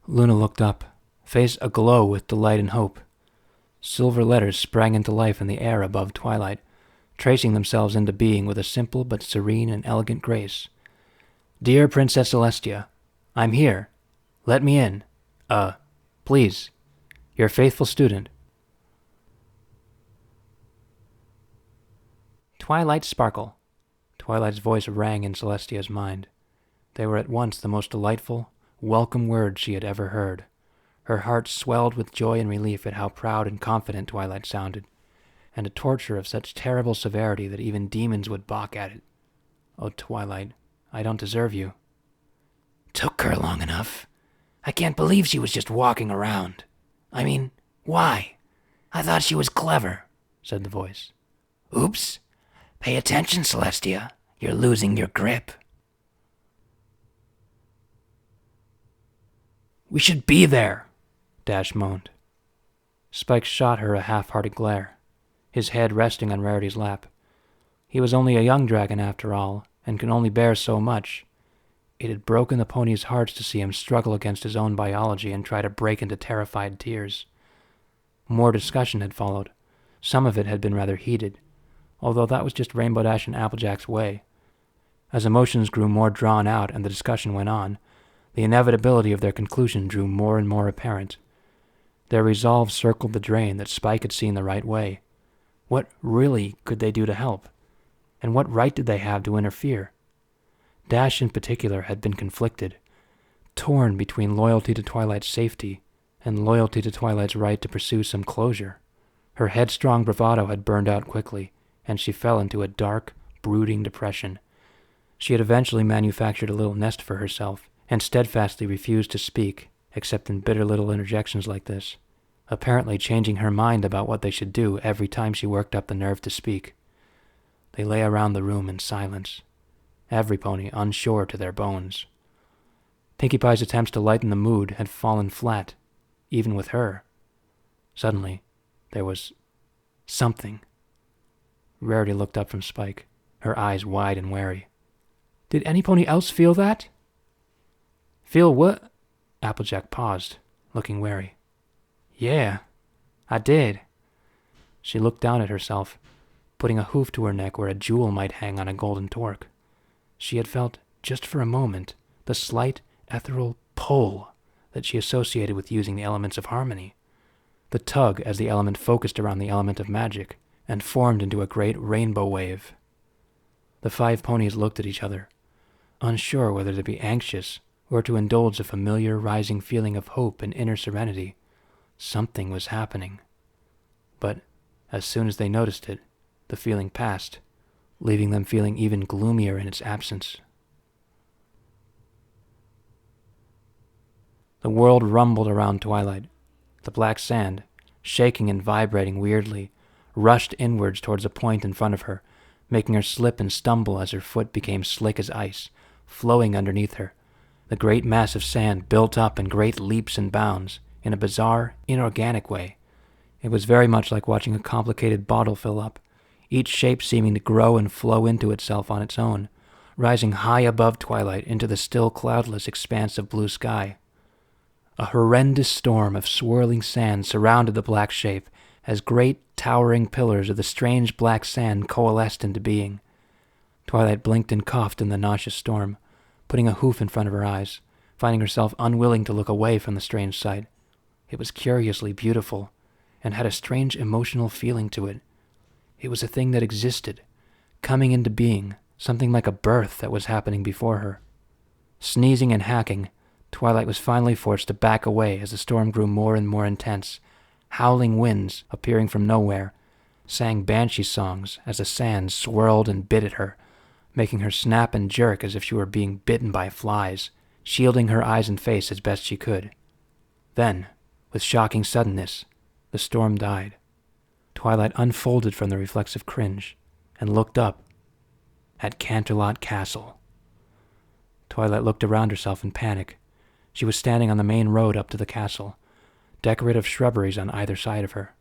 Speaker 1: Luna looked up, face aglow with delight and hope. Silver letters sprang into life in the air above Twilight, tracing themselves into being with a simple but serene and elegant grace. Dear Princess Celestia, I'm here. Let me in. Please. Your faithful student.
Speaker 2: Twilight Sparkle.
Speaker 1: Twilight's voice rang in Celestia's mind. They were at once the most delightful, welcome words she had ever heard. Her heart swelled with joy and relief at how proud and confident Twilight sounded, and a torture of such terrible severity that even demons would balk at it. Oh, Twilight, I don't deserve you.
Speaker 4: Took her long enough. I can't believe she was just walking around. I mean, why? I thought she was clever, said the voice. Oops. Pay attention, Celestia. You're losing your grip.
Speaker 1: We should be there, Dash moaned. Spike shot her a half-hearted glare, his head resting on Rarity's lap. He was only a young dragon after all, and could only bear so much. It had broken the ponies' hearts to see him struggle against his own biology and try to break into terrified tears. More discussion had followed. Some of it had been rather heated, although that was just Rainbow Dash and Applejack's way. As emotions grew more drawn out and the discussion went on, the inevitability of their conclusion drew more and more apparent. Their resolve circled the drain that Spike had seen the right way. What really could they do to help? And what right did they have to interfere? Dash in particular had been conflicted, torn between loyalty to Twilight's safety and loyalty to Twilight's right to pursue some closure. Her headstrong bravado had burned out quickly, and she fell into a dark, brooding depression. She had eventually manufactured a little nest for herself and steadfastly refused to speak, except in bitter little interjections like this, apparently changing her mind about what they should do every time she worked up the nerve to speak. They lay around the room in silence, every pony unsure to their bones. Pinkie Pie's attempts to lighten the mood had fallen flat, even with her. Suddenly, there was something. Rarity looked up from Spike, her eyes wide and wary.
Speaker 2: Did any pony else feel that?
Speaker 1: Feel what? Applejack paused, looking wary. Yeah, I did. She looked down at herself, putting a hoof to her neck where a jewel might hang on a golden torque. She had felt, just for a moment, the slight, ethereal pull that she associated with using the elements of harmony. The tug as the element focused around the element of magic and formed into a great rainbow wave. The 5 ponies looked at each other, unsure whether to be anxious or to indulge a familiar rising feeling of hope and inner serenity. Something was happening. But as soon as they noticed it, the feeling passed, leaving them feeling even gloomier in its absence. The world rumbled around Twilight. The black sand, shaking and vibrating weirdly, rushed inwards towards a point in front of her, making her slip and stumble as her foot became slick as ice, flowing underneath her. The great mass of sand built up in great leaps and bounds, in a bizarre, inorganic way. It was very much like watching a complicated bottle fill up, each shape seeming to grow and flow into itself on its own, rising high above Twilight into the still cloudless expanse of blue sky. A horrendous storm of swirling sand surrounded the black shape as great, towering pillars of the strange black sand coalesced into being. Twilight blinked and coughed in the nauseous storm, putting a hoof in front of her eyes, finding herself unwilling to look away from the strange sight. It was curiously beautiful, and had a strange emotional feeling to it. It was a thing that existed, coming into being, something like a birth that was happening before her. Sneezing and hacking, Twilight was finally forced to back away as the storm grew more and more intense. Howling winds, appearing from nowhere, sang banshee songs as the sand swirled and bit at her, making her snap and jerk as if she were being bitten by flies, shielding her eyes and face as best she could. Then, with shocking suddenness, the storm died. Twilight unfolded from the reflexive cringe and looked up at Canterlot Castle. Twilight looked around herself in panic. She was standing on the main road up to the castle, decorative shrubberies on either side of her.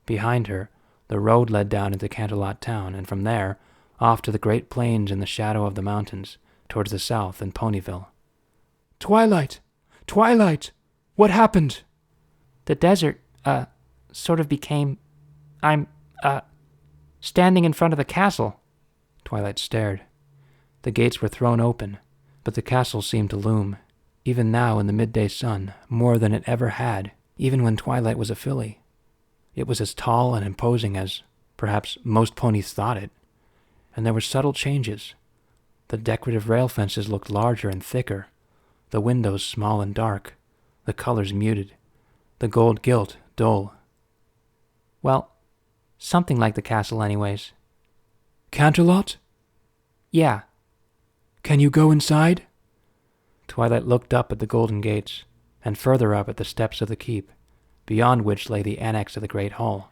Speaker 1: Behind her, the road led down into Canterlot town, and from there, off to the great plains in the shadow of the mountains, towards the south and Ponyville.
Speaker 3: Twilight! Twilight! What happened?
Speaker 2: The desert, sort of became... I'm, standing in front of the castle.
Speaker 1: Twilight stared. The gates were thrown open, but the castle seemed to loom, even now in the midday sun, more than it ever had, even when Twilight was a filly. It was as tall and imposing as, perhaps, most ponies thought it, and there were subtle changes. The decorative rail fences looked larger and thicker, the windows small and dark, the colors muted, the gold gilt dull.
Speaker 2: Well, something like the castle anyways.
Speaker 3: Canterlot?
Speaker 2: Yeah.
Speaker 3: Can you go inside?
Speaker 1: Twilight looked up at the golden gates, and further up at the steps of the keep, beyond which lay the annex of the great hall.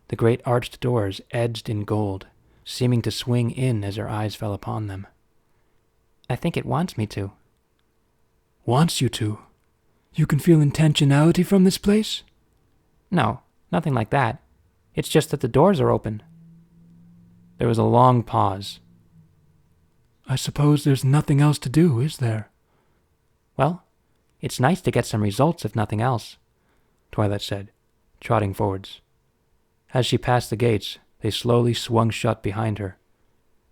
Speaker 1: The great arched doors edged in gold, seeming to swing in as her eyes fell upon them.
Speaker 2: I think it wants me to.
Speaker 3: Wants you to? You can feel intentionality from this place?
Speaker 2: No, nothing like that. It's just that the doors are open.
Speaker 1: There was a long pause.
Speaker 3: I suppose there's nothing else to do, is there?
Speaker 2: Well, it's nice to get some results if nothing else,
Speaker 1: Twilight said, trotting forwards. As she passed the gates, they slowly swung shut behind her.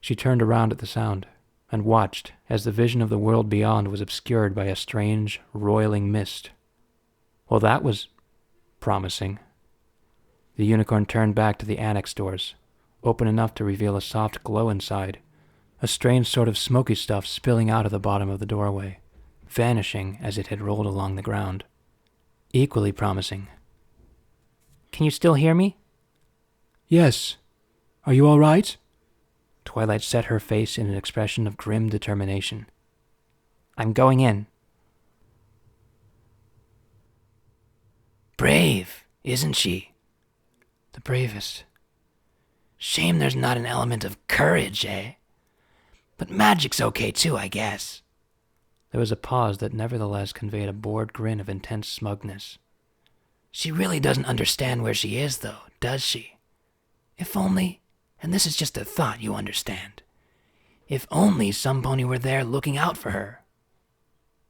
Speaker 1: She turned around at the sound, and watched as the vision of the world beyond was obscured by a strange, roiling mist. Well, that was promising. The unicorn turned back to the annex doors, open enough to reveal a soft glow inside, a strange sort of smoky stuff spilling out of the bottom of the doorway, vanishing as it had rolled along the ground. Equally promising.
Speaker 2: Can you still hear me?
Speaker 3: Yes. Are you all right?
Speaker 1: Twilight set her face in an expression of grim determination.
Speaker 2: I'm going in.
Speaker 4: Brave, isn't she?
Speaker 2: The bravest.
Speaker 4: Shame there's not an element of courage, eh? But magic's okay too, I guess.
Speaker 2: There was a pause that nevertheless conveyed a bored grin of intense smugness.
Speaker 4: She really doesn't understand where she is, though, does she? If only, and this is just a thought, you understand, if only some pony were there looking out for her.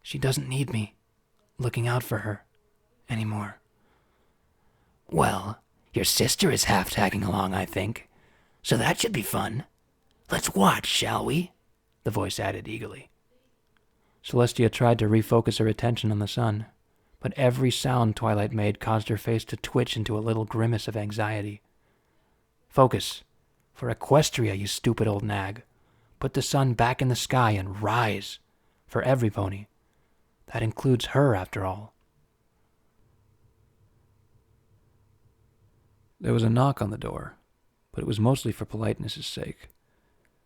Speaker 2: She doesn't need me looking out for her anymore.
Speaker 4: Well, your sister is half tagging along, I think, so that should be fun. Let's watch, shall we? The voice added eagerly.
Speaker 2: Celestia tried to refocus her attention on the sun, but every sound Twilight made caused her face to twitch into a little grimace of anxiety. Focus. For Equestria, you stupid old nag. Put the sun back in the sky and rise. For every pony. That includes her, after all. There was a knock on the door, but it was mostly for politeness' sake.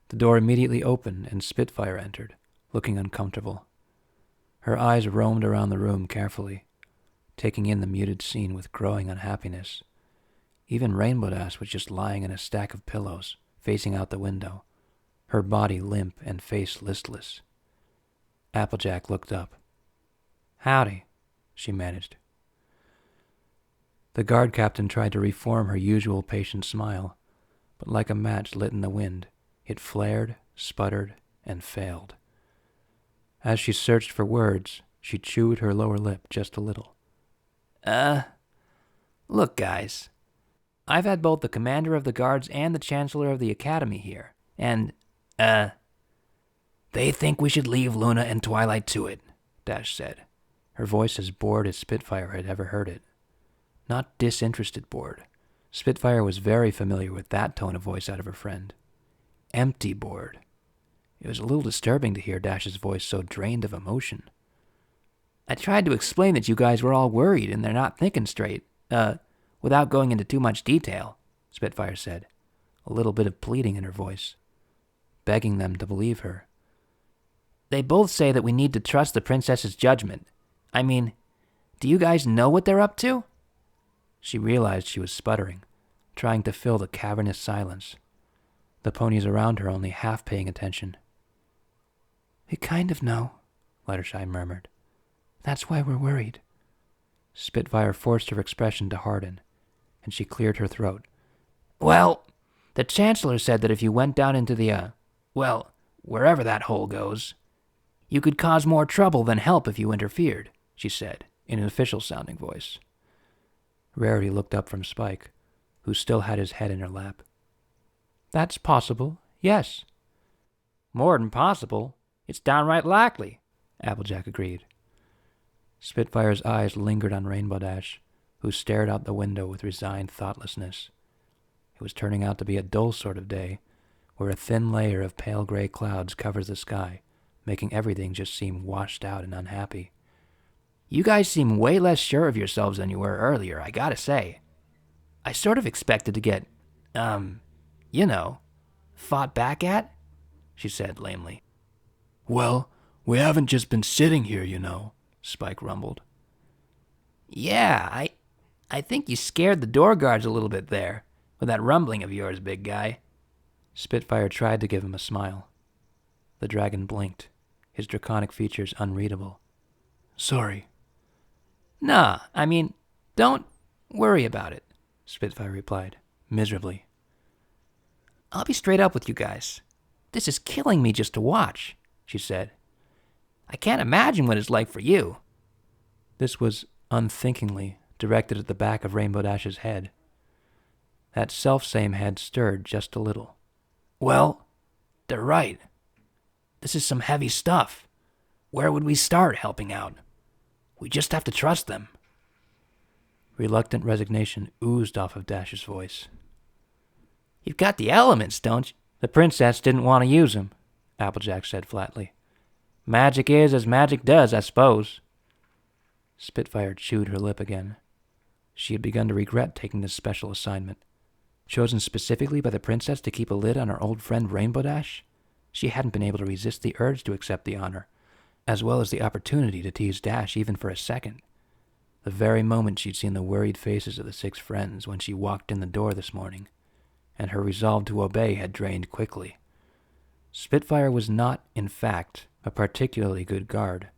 Speaker 2: The door immediately opened and Spitfire entered, looking uncomfortable. Her eyes roamed around the room carefully, taking in the muted scene with growing unhappiness. Even Rainbow Dash was just lying in a stack of pillows, facing out the window, her body limp and face listless. Applejack looked up. "Howdy," she managed. The guard captain tried to reform her usual patient smile, but like a match lit in the wind, it flared, sputtered, and failed. As she searched for words, she chewed her lower lip just a little. Look, guys. I've had both the commander of the guards and the chancellor of the academy here, and,
Speaker 4: they think we should leave Luna and Twilight to it,
Speaker 2: Dash said, her voice as bored as Spitfire had ever heard it. Not disinterested bored. Spitfire was very familiar with that tone of voice out of her friend. Empty bored. It was a little disturbing to hear Dash's voice so drained of emotion. I tried to explain that you guys were all worried and they're not thinking straight, without going into too much detail, Spitfire said, a little bit of pleading in her voice, begging them to believe her. They both say that we need to trust the princess's judgment. I mean, do you guys know what they're up to? She realized she was sputtering, trying to fill the cavernous silence. The ponies around her only half paying attention. We kind of know, Fluttershy murmured. That's why we're worried. Spitfire forced her expression to harden, and she cleared her throat. Well, the Chancellor said that if you went down into the, wherever that hole goes, you could cause more trouble than help if you interfered, she said, in an official-sounding voice. Rarity looked up from Spike, who still had his head in her lap. That's possible, yes. More than possible. It's downright likely, Applejack agreed. Spitfire's eyes lingered on Rainbow Dash, who stared out the window with resigned thoughtlessness. It was turning out to be a dull sort of day, where a thin layer of pale gray clouds covers the sky, making everything just seem washed out and unhappy. You guys seem way less sure of yourselves than you were earlier, I gotta say. I sort of expected to get, fought back at, she said lamely.
Speaker 3: Well, we haven't just been sitting here, you know, Spike rumbled.
Speaker 2: Yeah, I think you scared the door guards a little bit there, with that rumbling of yours, big guy. Spitfire tried to give him a smile. The dragon blinked, his draconic features unreadable.
Speaker 3: Sorry.
Speaker 2: Nah, I mean, don't worry about it, Spitfire replied, miserably. I'll be straight up with you guys. This is killing me just to watch, she said. I can't imagine what it's like for you. This was unthinkingly directed at the back of Rainbow Dash's head. That self-same head stirred just a little. Well, they're right. This is some heavy stuff. Where would we start helping out? We just have to trust them. Reluctant resignation oozed off of Dash's voice. You've got the elements, don't you? The princess didn't want to use them, Applejack said flatly. Magic is as magic does, I suppose. Spitfire chewed her lip again. She had begun to regret taking this special assignment. Chosen specifically by the princess to keep a lid on her old friend Rainbow Dash, she hadn't been able to resist the urge to accept the honor,
Speaker 1: as well as the opportunity to tease Dash even for a second. The very moment she'd seen the worried faces of the 6 friends when she walked in the door this morning, and her resolve to obey had drained quickly. Spitfire was not, in fact, a particularly good guard.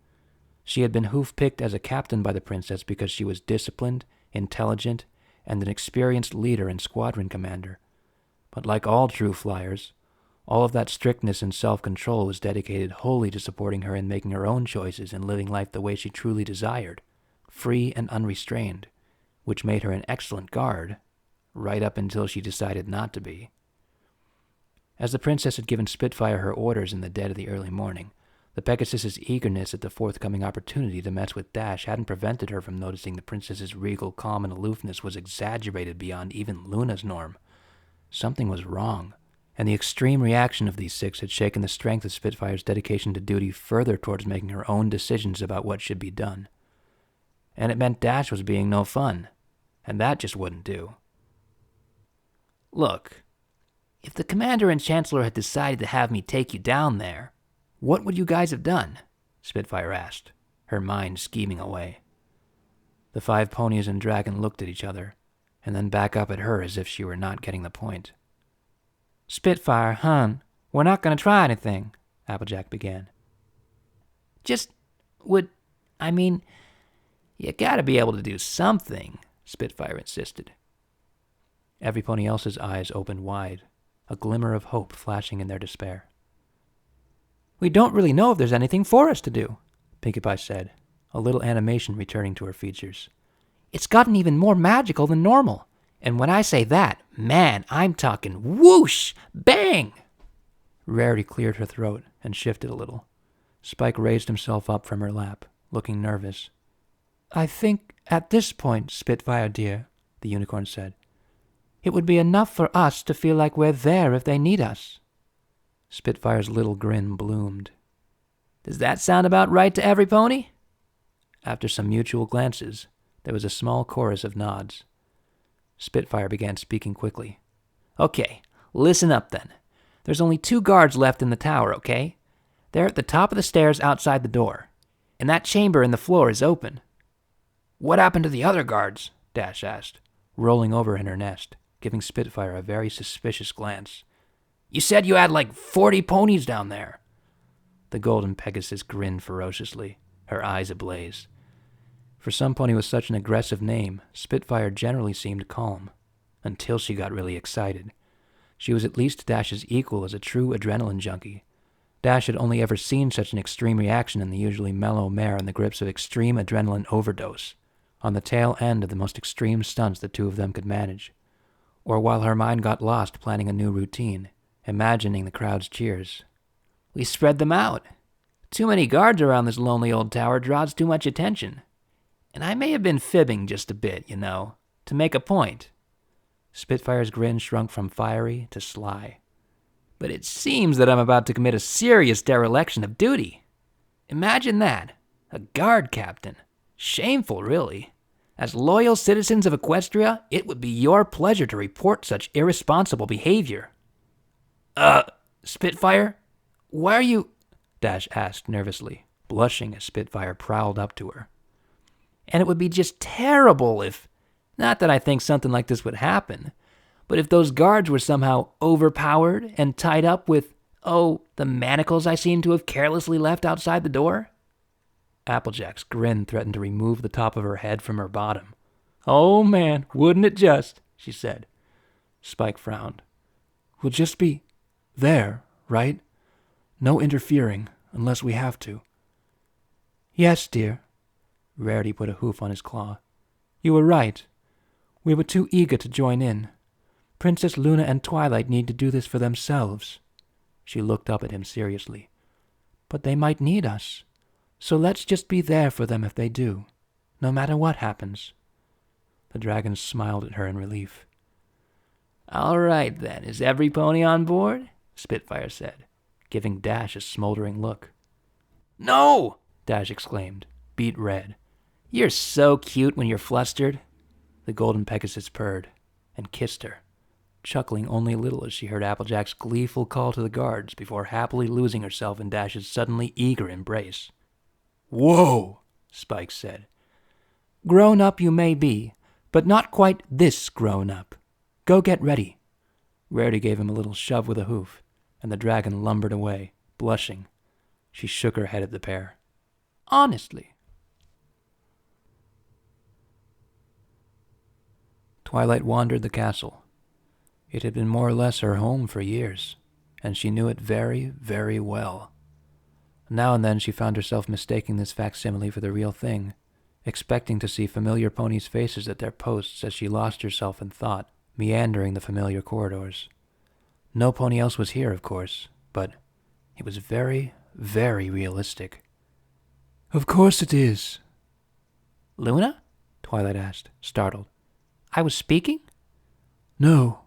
Speaker 1: She had been hoof-picked as a captain by the princess because she was disciplined, intelligent, and an experienced leader and squadron commander. But like all true flyers, all of that strictness and self-control was dedicated wholly to supporting her in making her own choices and living life the way she truly desired, free and unrestrained, which made her an excellent guard, right up until she decided not to be. As the princess had given Spitfire her orders in the dead of the early morning, the Pegasus's eagerness at the forthcoming opportunity to mess with Dash hadn't prevented her from noticing the princess's regal calm and aloofness was exaggerated beyond even Luna's norm. Something was wrong, and the extreme reaction of these 6 had shaken the strength of Spitfire's dedication to duty further towards making her own decisions about what should be done. And it meant Dash was being no fun, and that just wouldn't do.
Speaker 2: Look, if the commander and chancellor had decided to have me take you down there, what would you guys have done? Spitfire asked, her mind scheming away.
Speaker 1: The 5 ponies and dragon looked at each other, and then back up at her as if she were not getting the point.
Speaker 2: Spitfire, hun, we're not going to try anything, Applejack began. You gotta be able to do something, Spitfire insisted.
Speaker 1: Every pony else's eyes opened wide, a glimmer of hope flashing in their despair.
Speaker 2: We don't really know if there's anything for us to do,
Speaker 1: Pinkie Pie said, a little animation returning to her features.
Speaker 2: It's gotten even more magical than normal. And when I say that, man, I'm talking whoosh, bang!
Speaker 1: Rarity cleared her throat and shifted a little. Spike raised himself up from her lap, looking nervous.
Speaker 2: I think at this point, Spitfire dear, the unicorn said, it would be enough for us to feel like we're there if they need us.
Speaker 1: Spitfire's little grin bloomed.
Speaker 2: Does that sound about right to every pony?
Speaker 1: After some mutual glances, there was a small chorus of nods. Spitfire began speaking quickly.
Speaker 2: Okay, listen up then. There's only 2 guards left in the tower, okay? They're at the top of the stairs outside the door, and that chamber in the floor is open.
Speaker 4: What happened to the other guards?
Speaker 1: Dash asked, rolling over in her nest, giving Spitfire a very suspicious glance.
Speaker 4: You said you had like 40 ponies down there.
Speaker 1: The golden Pegasus grinned ferociously, her eyes ablaze. For some pony with such an aggressive name, Spitfire generally seemed calm, until she got really excited. She was at least Dash's equal as a true adrenaline junkie. Dash had only ever seen such an extreme reaction in the usually mellow mare in the grips of extreme adrenaline overdose, on the tail end of the most extreme stunts the 2 of them could manage, or while her mind got lost planning a new routine, imagining the crowd's cheers.
Speaker 2: We spread them out. Too many guards around this lonely old tower draws too much attention. And I may have been fibbing just a bit, to make a point.
Speaker 1: Spitfire's grin shrunk from fiery to sly.
Speaker 2: But it seems that I'm about to commit a serious dereliction of duty. Imagine that. A guard captain. Shameful, really. As loyal citizens of Equestria, it would be your pleasure to report such irresponsible behavior. Spitfire? Why are you...
Speaker 1: Dash asked nervously, blushing as Spitfire prowled up to her.
Speaker 2: And it would be just terrible if... Not that I think something like this would happen, but if those guards were somehow overpowered and tied up with, the manacles I seem to have carelessly left outside the door?
Speaker 1: Applejack's grin threatened to remove the top of her head from her bottom.
Speaker 2: Oh man, wouldn't it just, she said.
Speaker 1: Spike frowned.
Speaker 3: We'll just be there, right? No interfering, unless we have to.
Speaker 2: Yes, dear.
Speaker 1: Rarity put a hoof on his claw.
Speaker 3: You were right. We were too eager to join in. Princess Luna and Twilight need to do this for themselves.
Speaker 1: She looked up at him seriously.
Speaker 3: But they might need us. So let's just be there for them if they do, no matter what happens.
Speaker 1: The dragon smiled at her in relief.
Speaker 2: All right, then. Is every pony on board? Spitfire said,
Speaker 1: giving Dash a smoldering look.
Speaker 4: No!
Speaker 1: Dash exclaimed, beet red.
Speaker 2: You're so cute when you're flustered.
Speaker 1: The golden Pegasus purred and kissed her, chuckling only a little as she heard Applejack's gleeful call to the guards before happily losing herself in Dash's suddenly eager embrace. Whoa, Spike said.
Speaker 2: Grown up you may be, but not quite this grown up. Go get ready.
Speaker 1: Rarity gave him a little shove with a hoof, and the dragon lumbered away, blushing. She shook her head at the pair.
Speaker 2: Honestly.
Speaker 1: Twilight wandered the castle. It had been more or less her home for years, and she knew it very, very well. Now and then she found herself mistaking this facsimile for the real thing, expecting to see familiar ponies' faces at their posts as she lost herself in thought, meandering the familiar corridors. No pony else was here, of course, but it was very, very realistic.
Speaker 3: Of course it is.
Speaker 2: Luna?
Speaker 1: Twilight asked, startled.
Speaker 2: I was speaking?
Speaker 3: No,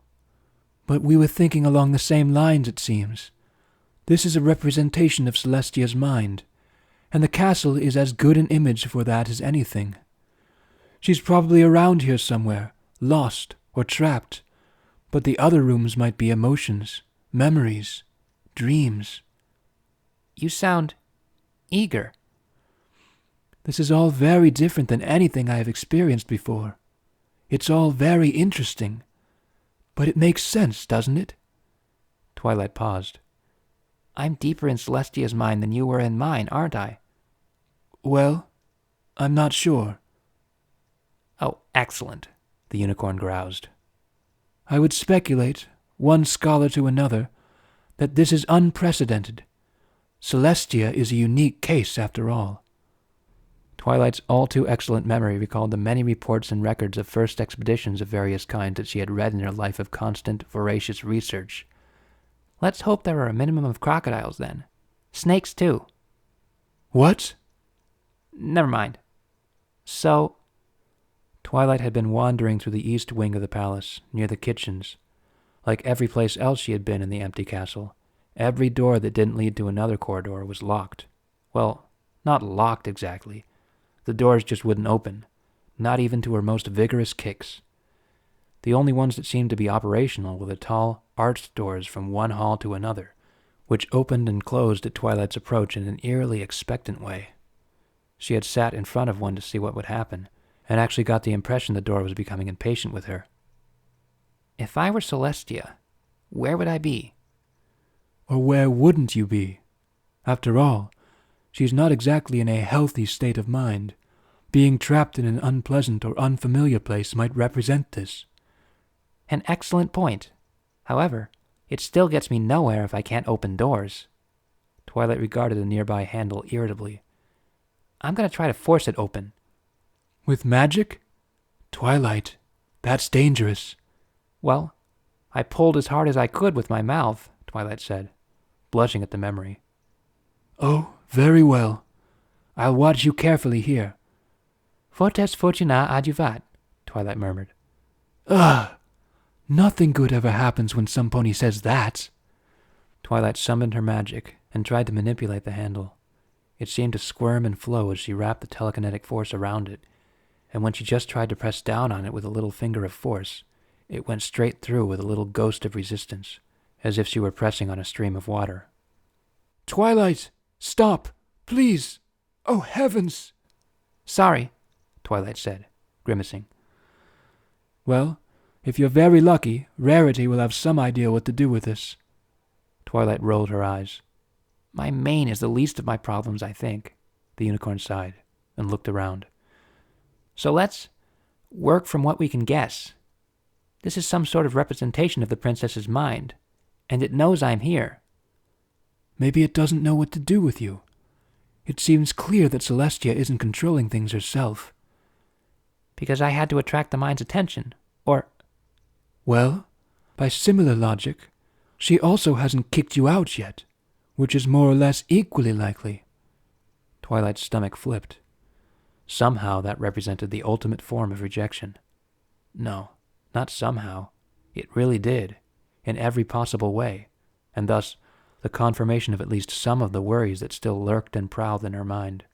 Speaker 3: but we were thinking along the same lines, it seems. This is a representation of Celestia's mind, and the castle is as good an image for that as anything. She's probably around here somewhere, lost or trapped, but the other rooms might be emotions, memories, dreams.
Speaker 2: You sound eager.
Speaker 3: This is all very different than anything I have experienced before. It's all very interesting, but it makes sense, doesn't it?
Speaker 1: Twilight paused.
Speaker 2: I'm deeper in Celestia's mind than you were in mine, aren't I?
Speaker 3: Well, I'm not sure.
Speaker 2: Oh, excellent, the unicorn groused.
Speaker 3: I would speculate, one scholar to another, that this is unprecedented. Celestia is a unique case, after all.
Speaker 1: Twilight's all-too-excellent memory recalled the many reports and records of first expeditions of various kinds that she had read in her life of constant, voracious research.
Speaker 2: Let's hope there are a minimum of crocodiles, then. Snakes, too.
Speaker 3: What?
Speaker 2: Never mind. So,
Speaker 1: Twilight had been wandering through the east wing of the palace, near the kitchens. Like every place else she had been in the empty castle, every door that didn't lead to another corridor was locked. Well, not locked exactly. The doors just wouldn't open, not even to her most vigorous kicks. The only ones that seemed to be operational were the tall, arched doors from one hall to another, which opened and closed at Twilight's approach in an eerily expectant way. She had sat in front of one to see what would happen, and actually got the impression the door was becoming impatient with her.
Speaker 2: If I were Celestia, where would I be?
Speaker 3: Or where wouldn't you be? After all, she's not exactly in a healthy state of mind. Being trapped in an unpleasant or unfamiliar place might represent this.
Speaker 2: An excellent point. However, it still gets me nowhere if I can't open doors.
Speaker 1: Twilight regarded a nearby handle irritably.
Speaker 2: I'm going to try to force it open.
Speaker 3: With magic? Twilight, that's dangerous.
Speaker 2: Well, I pulled as hard as I could with my mouth, Twilight said, blushing at the memory.
Speaker 3: Oh, very well. I'll watch you carefully here.
Speaker 2: Fortes fortuna adjuvat, Twilight murmured.
Speaker 3: Ugh! Nothing good ever happens when some pony says that.
Speaker 1: Twilight summoned her magic and tried to manipulate the handle. It seemed to squirm and flow as she wrapped the telekinetic force around it, and when she just tried to press down on it with a little finger of force, it went straight through with a little ghost of resistance, as if she were pressing on a stream of water.
Speaker 3: Twilight, stop, please. Oh, heavens.
Speaker 2: Sorry, Twilight said, grimacing.
Speaker 3: Well, if you're very lucky, Rarity will have some idea what to do with this.
Speaker 1: Twilight rolled her eyes.
Speaker 2: My mane is the least of my problems, I think.
Speaker 1: The unicorn sighed and looked around.
Speaker 2: So let's work from what we can guess. This is some sort of representation of the princess's mind, and it knows I'm here.
Speaker 3: Maybe it doesn't know what to do with you. It seems clear that Celestia isn't controlling things herself.
Speaker 2: Because I had to attract the mind's attention, or...
Speaker 3: Well, by similar logic, she also hasn't kicked you out yet, which is more or less equally likely.
Speaker 1: Twilight's stomach flipped. Somehow that represented the ultimate form of rejection. No, not somehow. It really did, in every possible way, and thus the confirmation of at least some of the worries that still lurked and prowled in her mind.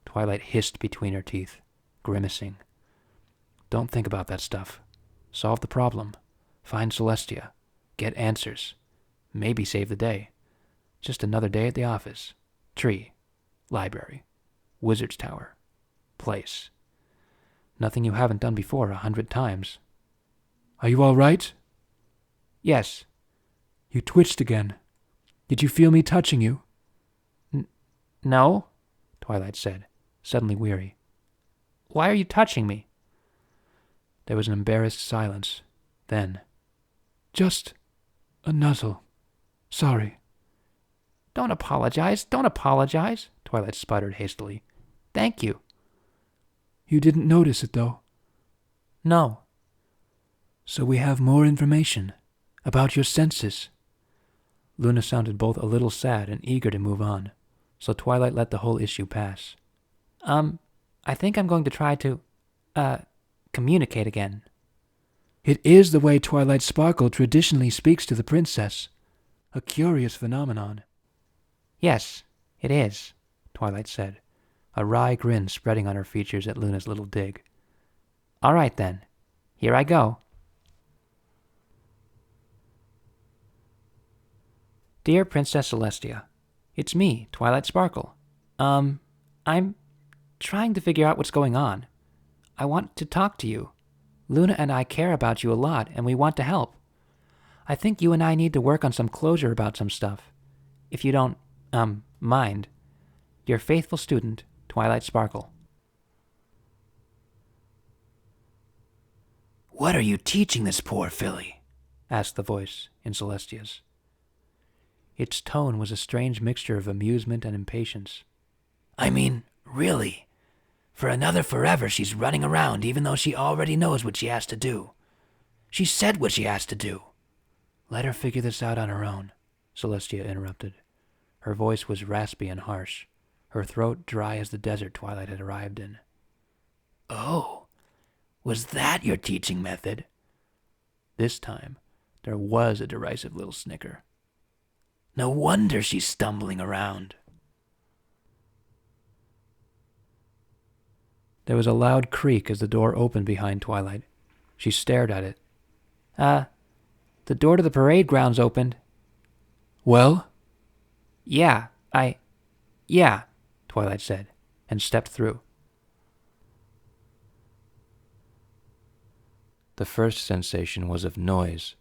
Speaker 1: Twilight hissed between her teeth, grimacing. Don't think about that stuff. Solve the problem. Find Celestia. Get answers. Maybe save the day. Just another day at the office. Tree. Library. Wizard's Tower. Place. Nothing you haven't done before 100 times.
Speaker 3: Are you all right?
Speaker 1: Yes.
Speaker 3: You twitched again. Did you feel me touching you?
Speaker 1: No, Twilight said, suddenly weary. Why are you touching me? There was an embarrassed silence. Then,
Speaker 3: just a nuzzle. Sorry.
Speaker 1: Don't apologize, Twilight sputtered hastily. Thank you.
Speaker 3: You didn't notice it, though?
Speaker 1: No.
Speaker 3: So we have more information about your senses.
Speaker 1: Luna sounded both a little sad and eager to move on, so Twilight let the whole issue pass. I think I'm going to try to, communicate again.
Speaker 3: It is the way Twilight Sparkle traditionally speaks to the princess. A curious phenomenon.
Speaker 1: Yes, it is, Twilight said, a wry grin spreading on her features at Luna's little dig. All right, then. Here I go. Dear Princess Celestia, it's me, Twilight Sparkle. I'm trying to figure out what's going on. I want to talk to you. Luna and I care about you a lot, and we want to help. I think you and I need to work on some closure about some stuff. If you don't, mind. Your faithful student, Twilight Sparkle.
Speaker 4: What are you teaching this poor filly?
Speaker 1: Asked the voice in Celestia's. Its tone was a strange mixture of amusement and impatience.
Speaker 4: I mean, really? For another forever she's running around even though she already knows what she has to do. She said what she has to do.
Speaker 1: Let her figure this out on her own, Celestia interrupted. Her voice was raspy and harsh, her throat dry as the desert Twilight had arrived in.
Speaker 4: Oh, was that your teaching method?
Speaker 1: This time, there was a derisive little snicker.
Speaker 4: No wonder she's stumbling around.
Speaker 1: There was a loud creak as the door opened behind Twilight. She stared at it. The door to the parade grounds opened.
Speaker 3: Well?
Speaker 1: Yeah, Twilight said, and stepped through. The first sensation was of noise,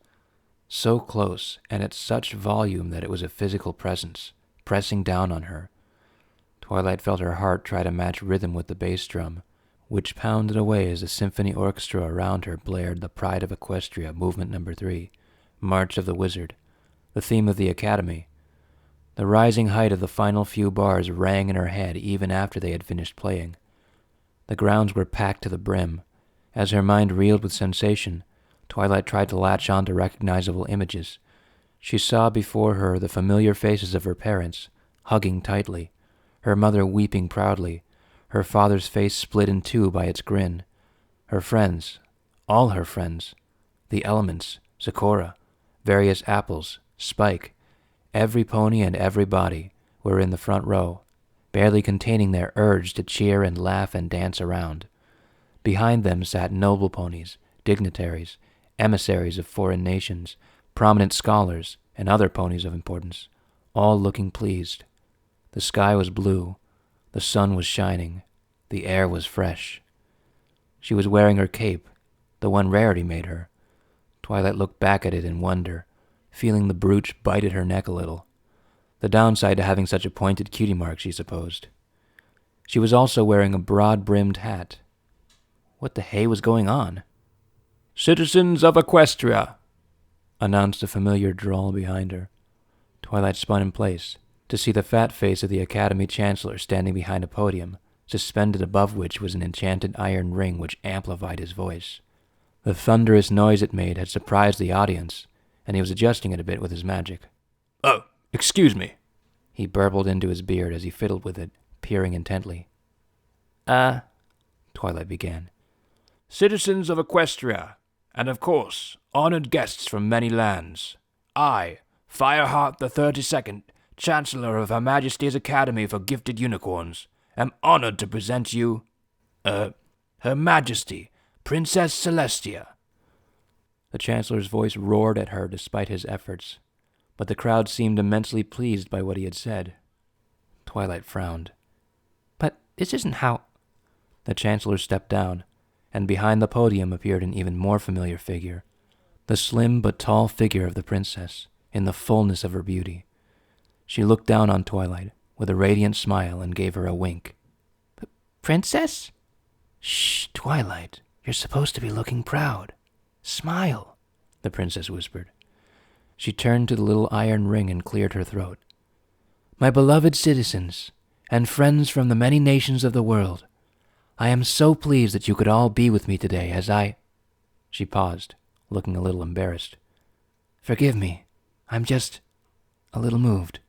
Speaker 1: so close and at such volume that it was a physical presence, pressing down on her. Twilight felt her heart try to match rhythm with the bass drum, which pounded away as the symphony orchestra around her blared the Pride of Equestria, Movement No. 3, March of the Wizard, the theme of the Academy. The rising height of the final few bars rang in her head even after they had finished playing. The grounds were packed to the brim. As her mind reeled with sensation, Twilight tried to latch on to recognizable images. She saw before her the familiar faces of her parents, hugging tightly, her mother weeping proudly, her father's face split in two by its grin, her friends, all her friends, the elements, Sakura, various apples, Spike, every pony and every body were in the front row, barely containing their urge to cheer and laugh and dance around. Behind them sat noble ponies, dignitaries, emissaries of foreign nations, prominent scholars, and other ponies of importance, all looking pleased. The sky was blue, the sun was shining, the air was fresh. She was wearing her cape, the one Rarity made her. Twilight looked back at it in wonder, feeling the brooch bite at her neck a little. The downside to having such a pointed cutie mark, she supposed. She was also wearing a broad-brimmed hat. What the hay was going on? "Citizens of Equestria," announced a familiar drawl behind her. Twilight spun in place, to see the fat face of the Academy Chancellor standing behind a podium, suspended above which was an enchanted iron ring which amplified his voice. The thunderous noise it made had surprised the audience, and he was adjusting it a bit with his magic.
Speaker 2: "Oh, excuse me,"
Speaker 1: he burbled into his beard as he fiddled with it, peering intently. Twilight began.
Speaker 2: "Citizens of Equestria, and of course, honored guests from many lands. I, Fireheart the 32nd, Chancellor of Her Majesty's Academy for Gifted Unicorns, am honored to present you, Her Majesty, Princess Celestia."
Speaker 1: The Chancellor's voice roared at her despite his efforts, but the crowd seemed immensely pleased by what he had said. Twilight frowned.
Speaker 2: this isn't how...
Speaker 1: The Chancellor stepped down, and behind the podium appeared an even more familiar figure, the slim but tall figure of the princess, in the fullness of her beauty. She looked down on Twilight with a radiant smile and gave her a wink.
Speaker 2: Princess?
Speaker 4: Shh, Twilight, you're supposed to be looking proud. Smile,
Speaker 1: the princess whispered. She turned to the little iron ring and cleared her throat.
Speaker 4: My beloved citizens, and friends from the many nations of the world, I am so pleased that you could all be with me today as I...
Speaker 1: She paused, looking a little embarrassed.
Speaker 4: Forgive me, I'm just a little moved.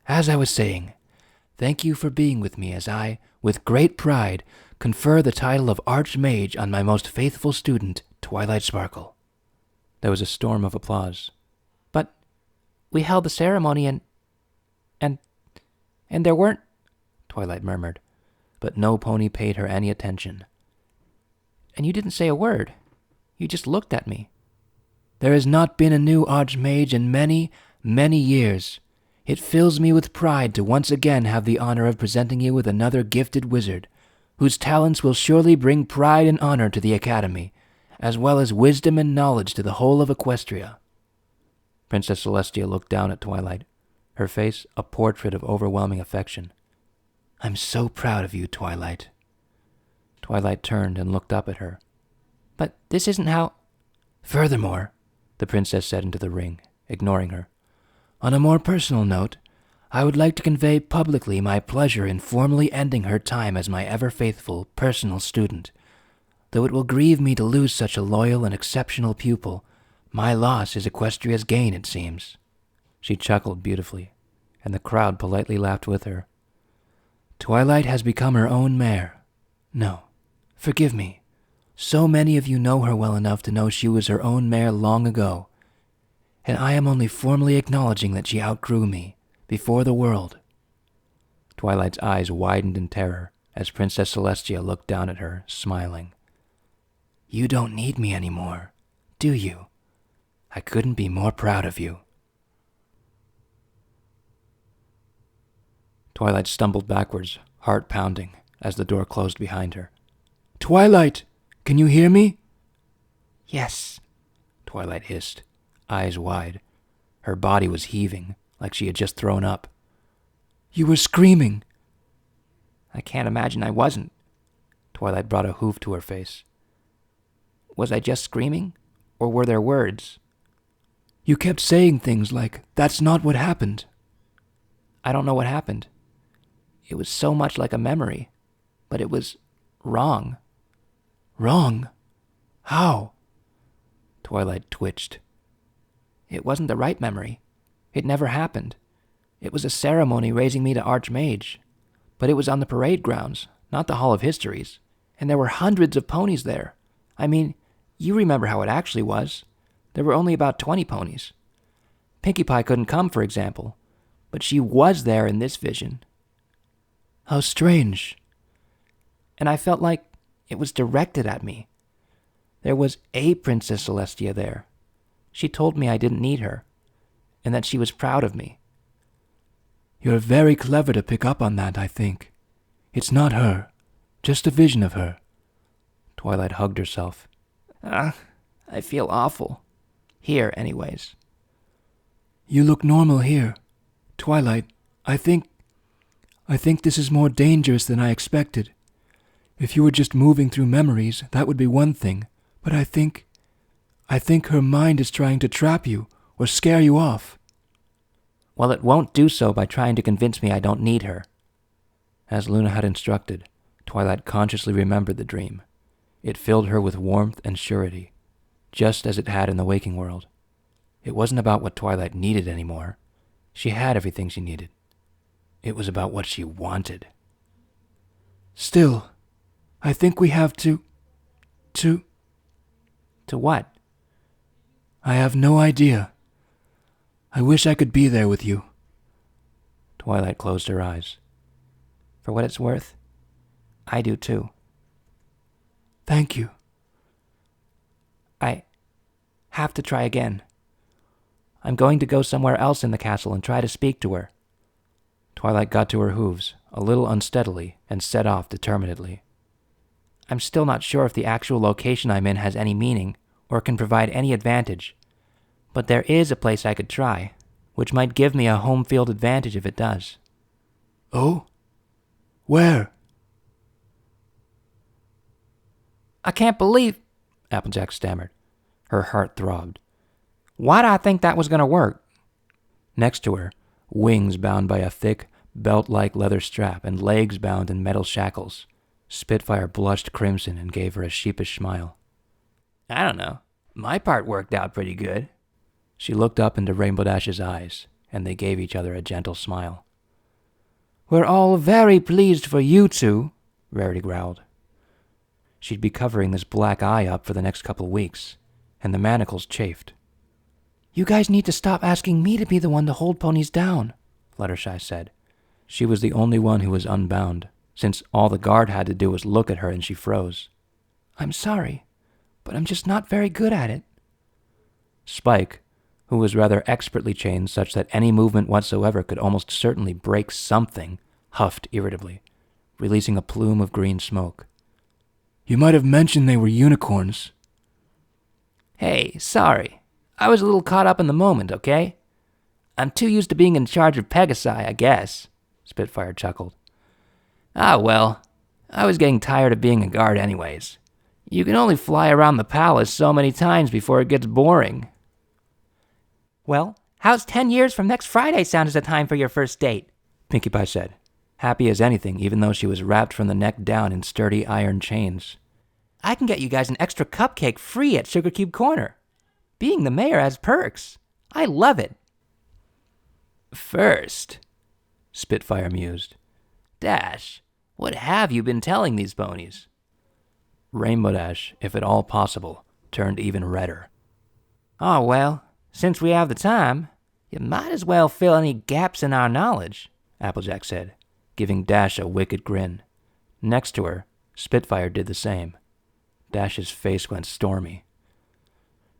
Speaker 4: As I was saying, thank you for being with me as I, with great pride, confer the title of Archmage on my most faithful student, Twilight Sparkle.
Speaker 1: There was a storm of applause.
Speaker 2: But we held the ceremony and there weren't...
Speaker 1: Twilight murmured, but no pony paid her any attention.
Speaker 2: And you didn't say a word. You just looked at me.
Speaker 4: There has not been a new Archmage in many, many years. It fills me with pride to once again have the honor of presenting you with another gifted wizard, whose talents will surely bring pride and honor to the Academy, as well as wisdom and knowledge to the whole of Equestria.
Speaker 1: Princess Celestia looked down at Twilight, her face a portrait of overwhelming affection.
Speaker 4: I'm so proud of you, Twilight.
Speaker 1: Twilight turned and looked up at her.
Speaker 2: But this isn't how...
Speaker 4: Furthermore,
Speaker 1: the princess said into the ring, ignoring her,
Speaker 4: on a more personal note, I would like to convey publicly my pleasure in formally ending her time as my ever-faithful personal student. Though it will grieve me to lose such a loyal and exceptional pupil, my loss is Equestria's gain, it seems.
Speaker 1: She chuckled beautifully, and the crowd politely laughed with her.
Speaker 4: Twilight has become her own mare. No, forgive me. So many of you know her well enough to know she was her own mare long ago, and I am only formally acknowledging that she outgrew me, before the world.
Speaker 1: Twilight's eyes widened in terror as Princess Celestia looked down at her, smiling.
Speaker 4: You don't need me anymore, do you? I couldn't be more proud of you.
Speaker 1: Twilight stumbled backwards, heart pounding, as the door closed behind her.
Speaker 3: Twilight, can you hear me?
Speaker 2: Yes,
Speaker 1: Twilight hissed, eyes wide. Her body was heaving, like she had just thrown up.
Speaker 3: You were screaming.
Speaker 2: I can't imagine I wasn't.
Speaker 1: Twilight brought a hoof to her face.
Speaker 2: Was I just screaming, or were there words?
Speaker 3: You kept saying things like, that's not what happened.
Speaker 2: I don't know what happened. It was so much like a memory, but it was wrong.
Speaker 3: Wrong? How?
Speaker 1: Twilight twitched.
Speaker 2: It wasn't the right memory. It never happened. It was a ceremony raising me to Archmage, but it was on the parade grounds, not the Hall of Histories, and there were hundreds of ponies there. I mean, you remember how it actually was. There were only about 20 ponies. Pinkie Pie couldn't come, for example, but she was there in this vision.
Speaker 3: How strange.
Speaker 2: And I felt like it was directed at me. There was a Princess Celestia there. She told me I didn't need her, and that she was proud of me.
Speaker 3: You're very clever to pick up on that, I think. It's not her, just a vision of her.
Speaker 1: Twilight hugged herself.
Speaker 2: I feel awful. Here, anyways.
Speaker 3: You look normal here. Twilight, I think this is more dangerous than I expected. If you were just moving through memories, that would be one thing, but I think her mind is trying to trap you or scare you off.
Speaker 2: Well, it won't do so by trying to convince me I don't need her.
Speaker 1: As Luna had instructed, Twilight consciously remembered the dream. It filled her with warmth and surety, just as it had in the waking world. It wasn't about what Twilight needed anymore. She had everything she needed. It was about what she wanted.
Speaker 3: Still, I think we have to...
Speaker 2: To what?
Speaker 3: I have no idea. I wish I could be there with you.
Speaker 1: Twilight closed her eyes.
Speaker 2: For what it's worth, I do too.
Speaker 3: Thank you.
Speaker 2: I have to try again. I'm going to go somewhere else in the castle and try to speak to her.
Speaker 1: Twilight got to her hooves, a little unsteadily, and set off determinedly.
Speaker 2: I'm still not sure if the actual location I'm in has any meaning or can provide any advantage, but there is a place I could try, which might give me a home field advantage if it does.
Speaker 3: Oh? Where?
Speaker 2: I can't believe,
Speaker 1: Applejack stammered. Her heart throbbed.
Speaker 2: Why'd I think that was going to work?
Speaker 1: Next to her, wings bound by a thick, belt-like leather strap and legs bound in metal shackles, Spitfire blushed crimson and gave her a sheepish smile.
Speaker 2: I don't know. My part worked out pretty good.
Speaker 1: She looked up into Rainbow Dash's eyes, and they gave each other a gentle smile.
Speaker 2: We're all very pleased for you two,
Speaker 1: Rarity growled. She'd be covering this black eye up for the next couple weeks, and the manacles chafed.
Speaker 2: You guys need to stop asking me to be the one to hold ponies down,
Speaker 1: Fluttershy said. She was the only one who was unbound, since all the guard had to do was look at her and she froze.
Speaker 2: I'm sorry, but I'm just not very good at it.
Speaker 1: Spike, who was rather expertly chained such that any movement whatsoever could almost certainly break something, huffed irritably, releasing a plume of green smoke.
Speaker 3: You might have mentioned they were unicorns.
Speaker 2: Hey, sorry. I was a little caught up in the moment, okay? I'm too used to being in charge of Pegasi, I guess, Spitfire chuckled. Ah, well, I was getting tired of being a guard anyways. You can only fly around the palace so many times before it gets boring. Well, how's 10 years from next Friday sound as a time for your first date?
Speaker 1: Pinkie Pie said, happy as anything even though she was wrapped from the neck down in sturdy iron chains.
Speaker 2: I can get you guys an extra cupcake free at Sugar Cube Corner. Being the mayor has perks. I love it.
Speaker 1: First, Spitfire mused.
Speaker 2: Dash, what have you been telling these ponies?
Speaker 1: Rainbow Dash, if at all possible, turned even redder.
Speaker 2: Oh, well, since we have the time, you might as well fill any gaps in our knowledge,
Speaker 1: Applejack said, giving Dash a wicked grin. Next to her, Spitfire did the same. Dash's face went stormy.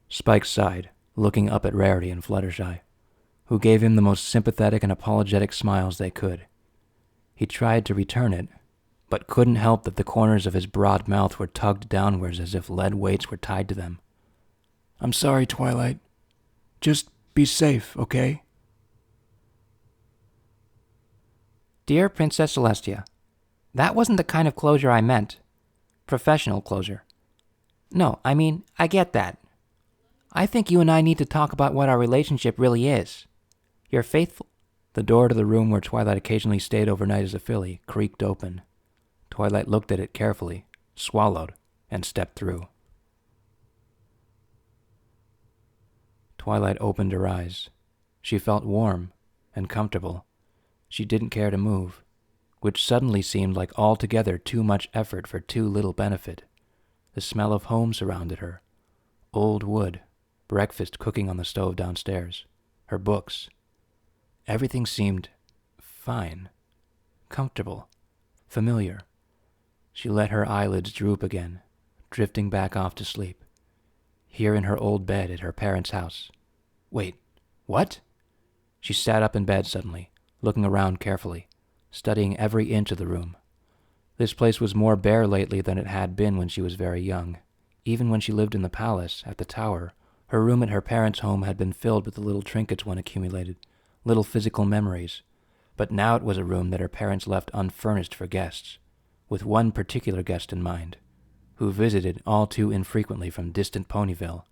Speaker 1: Spike sighed, looking up at Rarity and Fluttershy, who gave him the most sympathetic and apologetic smiles they could. He tried to return it, but couldn't help that the corners of his broad mouth were tugged downwards as if lead weights were tied to them.
Speaker 3: I'm sorry, Twilight. Just be safe, okay?
Speaker 2: Dear Princess Celestia, that wasn't the kind of closure I meant. Professional closure. No, I mean, I get that. I think you and I need to talk about what our relationship really is. You're faithful.
Speaker 1: The door to the room where Twilight occasionally stayed overnight as a filly creaked open. Twilight looked at it carefully, swallowed, and stepped through. Twilight opened her eyes. She felt warm and comfortable. She didn't care to move, which suddenly seemed like altogether too much effort for too little benefit. The smell of home surrounded her. Old wood, breakfast cooking on the stove downstairs, her books. Everything seemed fine, comfortable, familiar. She let her eyelids droop again, drifting back off to sleep. Here in her old bed at her parents' house. Wait, what? She sat up in bed suddenly, looking around carefully, studying every inch of the room. This place was more bare lately than it had been when she was very young. Even when she lived in the palace, at the tower, her room at her parents' home had been filled with the little trinkets one accumulated, little physical memories. But now it was a room that her parents left unfurnished for guests, with one particular guest in mind, who visited all too infrequently from distant Ponyville.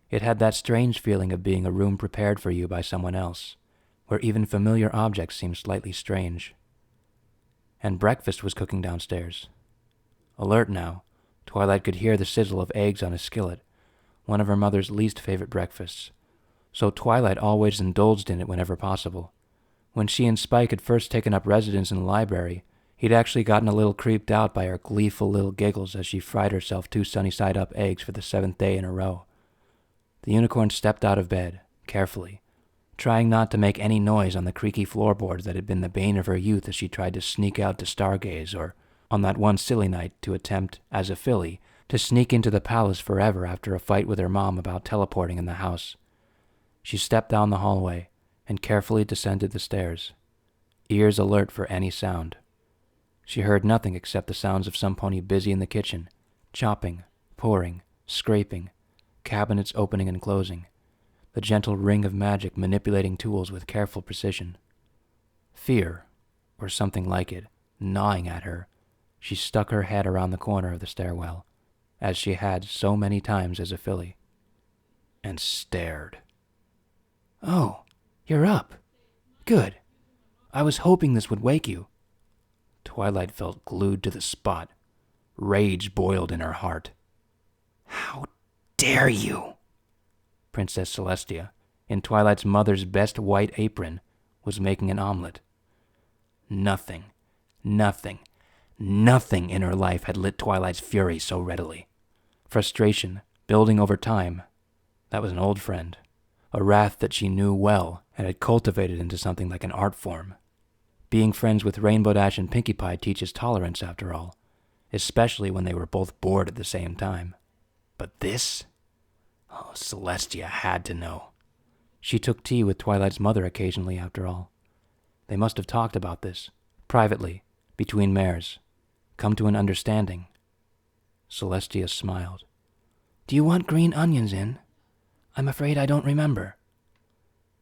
Speaker 1: It had that strange feeling of being a room prepared for you by someone else, where even familiar objects seemed slightly strange. And breakfast was cooking downstairs. Alert now, Twilight could hear the sizzle of eggs on a skillet, one of her mother's least favorite breakfasts, so Twilight always indulged in it whenever possible. When she and Spike had first taken up residence in the library, he'd actually gotten a little creeped out by her gleeful little giggles as she fried herself 2 sunny-side-up eggs for the 7th day in a row. The unicorn stepped out of bed, carefully, trying not to make any noise on the creaky floorboards that had been the bane of her youth as she tried to sneak out to stargaze, or, on that one silly night, to attempt, as a filly, to sneak into the palace forever after a fight with her mom about teleporting in the house. She stepped down the hallway and carefully descended the stairs. ears alert for any sound. She heard nothing except the sounds of some pony busy in the kitchen, chopping, pouring, scraping, cabinets opening and closing, the gentle ring of magic manipulating tools with careful precision. Fear, or something like it, gnawing at her, she stuck her head around the corner of the stairwell, as she had so many times as a filly, and stared.
Speaker 3: Oh, you're up. Good. I was hoping this would wake you.
Speaker 1: Twilight felt glued to the spot. Rage boiled in her heart.
Speaker 4: How dare you?
Speaker 1: Princess Celestia, in Twilight's mother's best white apron, was making an omelet. Nothing in her life had lit Twilight's fury so readily. Frustration, building over time, that was an old friend, a wrath that she knew well and had cultivated into something like an art form. Being friends with Rainbow Dash and Pinkie Pie teaches tolerance, after all, especially when they were both bored at the same time. But this? Oh, Celestia had to know. She took tea with Twilight's mother occasionally, after all. They must have talked about this, privately, between mares, come to an understanding. Celestia smiled.
Speaker 3: Do you want green onions in? I'm afraid I don't remember.